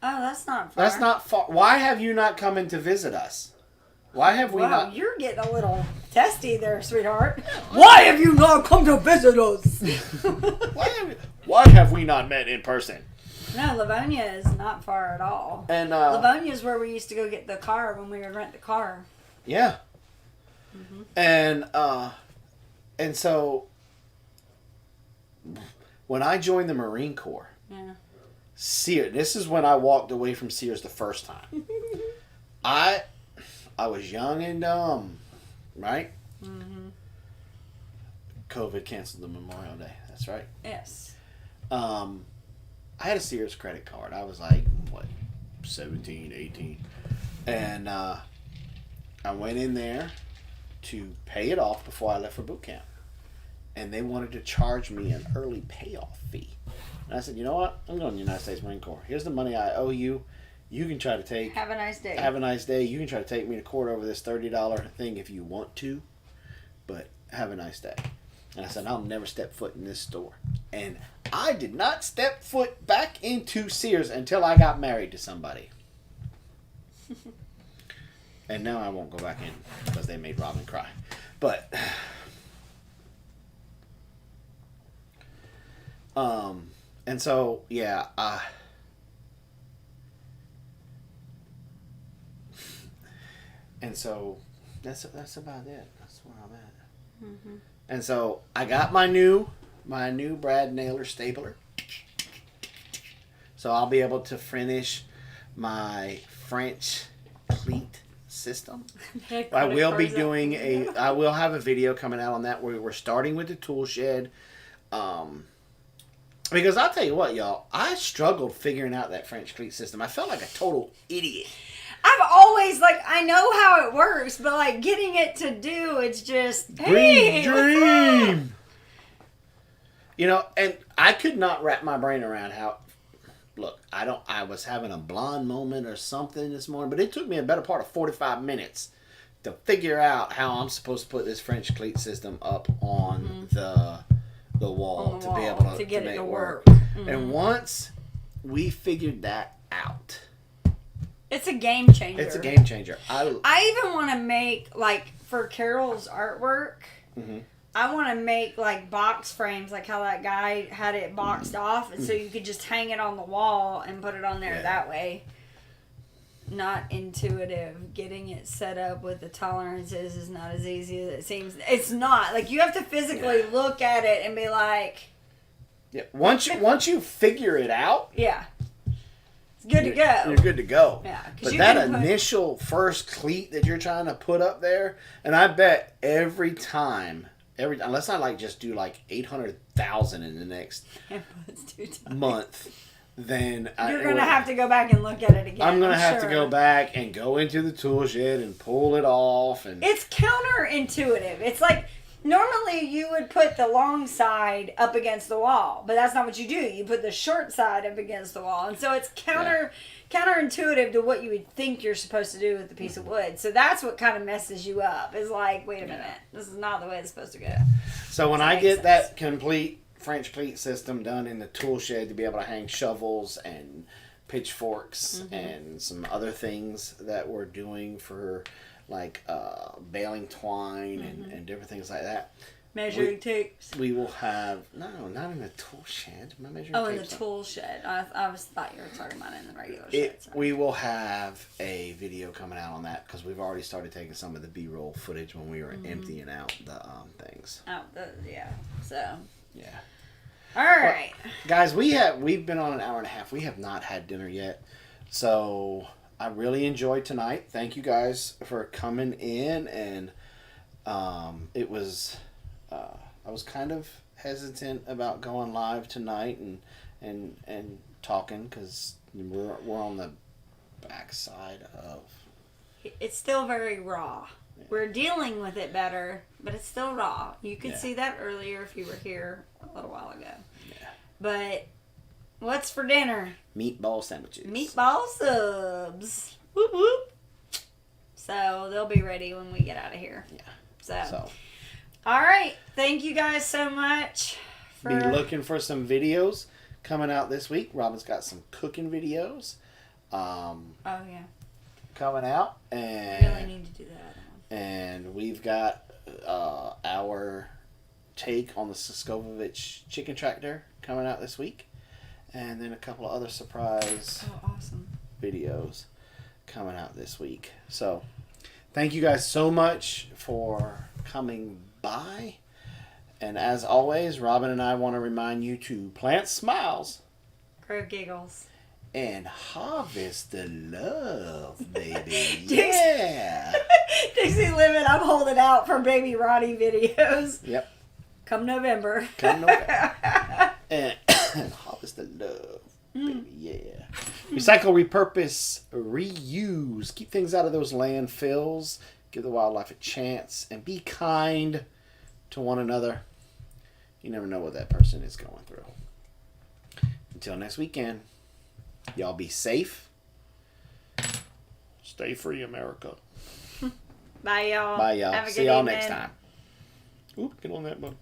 Oh, that's not far. That's not far. Why have you not come in to visit us? Why have we not? You're getting a little testy there, sweetheart. Why have you not come to visit us? Why have we not met in person? No, Livonia is not far at all. And Livonia is where we used to go get the car when we would rent the car. Yeah. Mm-hmm. And so when I joined the Marine Corps, Sears. This is when I walked away from Sears the first time. I was young and dumb, right? Mm-hmm. COVID canceled the Memorial Day. That's right. Yes. I had a Sears credit card. I was like, 17, 18. And I went in there to pay it off before I left for boot camp. And they wanted to charge me an early payoff fee. And I said, you know what? I'm going to the United States Marine Corps. Here's the money I owe you. You can try to take... Have a nice day. Have a nice day. You can try to take me to court over this $30 thing if you want to. But have a nice day. And I said, I'll never step foot in this store. And I did not step foot back into Sears until I got married to somebody. And now I won't go back in because they made Robin cry. But... and so, yeah, and so that's about it. That's where I'm at. Mm-hmm. And so I got my new Brad Naylor stapler. So I'll be able to finish my French cleat system. I will be doing I will have a video coming out on that where we're starting with the tool shed. Because I'll tell you what, y'all, I struggled figuring out that French cleat system. I felt like a total idiot. I've always, I know how it works, but, getting it to do, it's just, hey, dream. You know, and I could not wrap my brain around how, look, I was having a blonde moment or something this morning, but it took me a better part of 45 minutes to figure out how I'm supposed to put this French cleat system up on the wall to be able to get it to work. Mm-hmm. And once we figured that out, it's a game changer. It's a game changer. I even want to make, for Carol's artwork, mm-hmm. I want to make, box frames, how that guy had it boxed off, and so you could just hang it on the wall and put it on there that way. Not intuitive. Getting it set up with the tolerances is not as easy as it seems. It's not. You have to physically look at it and be like... Yeah. Once you figure it out... Yeah. It's good to go. You're good to go. Yeah. But that initial first cleat that you're trying to put up there, and I bet every time, unless I just do 800,000 in the next month... Then you're going to have to go back and look at it again. I'm going to have to go back and go into the tool shed and pull it off. And it's counterintuitive. It's normally you would put the long side up against the wall, but that's not what you do. You put the short side up against the wall. And so it's counterintuitive to what you would think you're supposed to do with the piece of wood. So that's what kind of messes you up. Is wait a minute. This is not the way it's supposed to go. So when I get that complete French cleat system done in the tool shed to be able to hang shovels and pitchforks and some other things that we're doing for baling twine and different things like that. Measuring tapes. We will have not in the tool shed. My measuring tapes. Oh, in the tool shed. I thought you were talking about it in the regular shed. We will have a video coming out on that because we've already started taking some of the B-roll footage when we were emptying out the things. So. Yeah. All right. Well, guys, we've been on an hour and a half. We have not had dinner yet. So I really enjoyed tonight. Thank you guys for coming in and It was, I was kind of hesitant about going live tonight and talking because we're on the backside of. It's still very raw. Yeah. We're dealing with it better, but it's still raw. You could see that earlier if you were here a little while ago. Yeah. But what's for dinner? Meatball sandwiches. Meatball subs. Whoop whoop. So they'll be ready when we get out of here. Yeah. So. All right. Thank you guys so much. Be looking for some videos coming out this week. Robin's got some cooking videos. Oh yeah. Coming out, and really need to do that. And we've got our take on the Siskovovich chicken tractor coming out this week, and then a couple of other surprise videos coming out this week. So thank you guys so much for coming by, and as always, Robin and I want to remind you to plant smiles, grow giggles, and harvest the love, baby. Yeah. Dixie Lemon, I'm holding out for Baby Ronnie videos. Yep. Come November. And harvest the love, baby. Yeah. Recycle, repurpose, reuse. Keep things out of those landfills. Give the wildlife a chance. And be kind to one another. You never know what that person is going through. Until next weekend. Y'all be safe. Stay free, America. Bye, y'all. Bye, y'all. Have a good See y'all evening. next time. Oop, get on that button.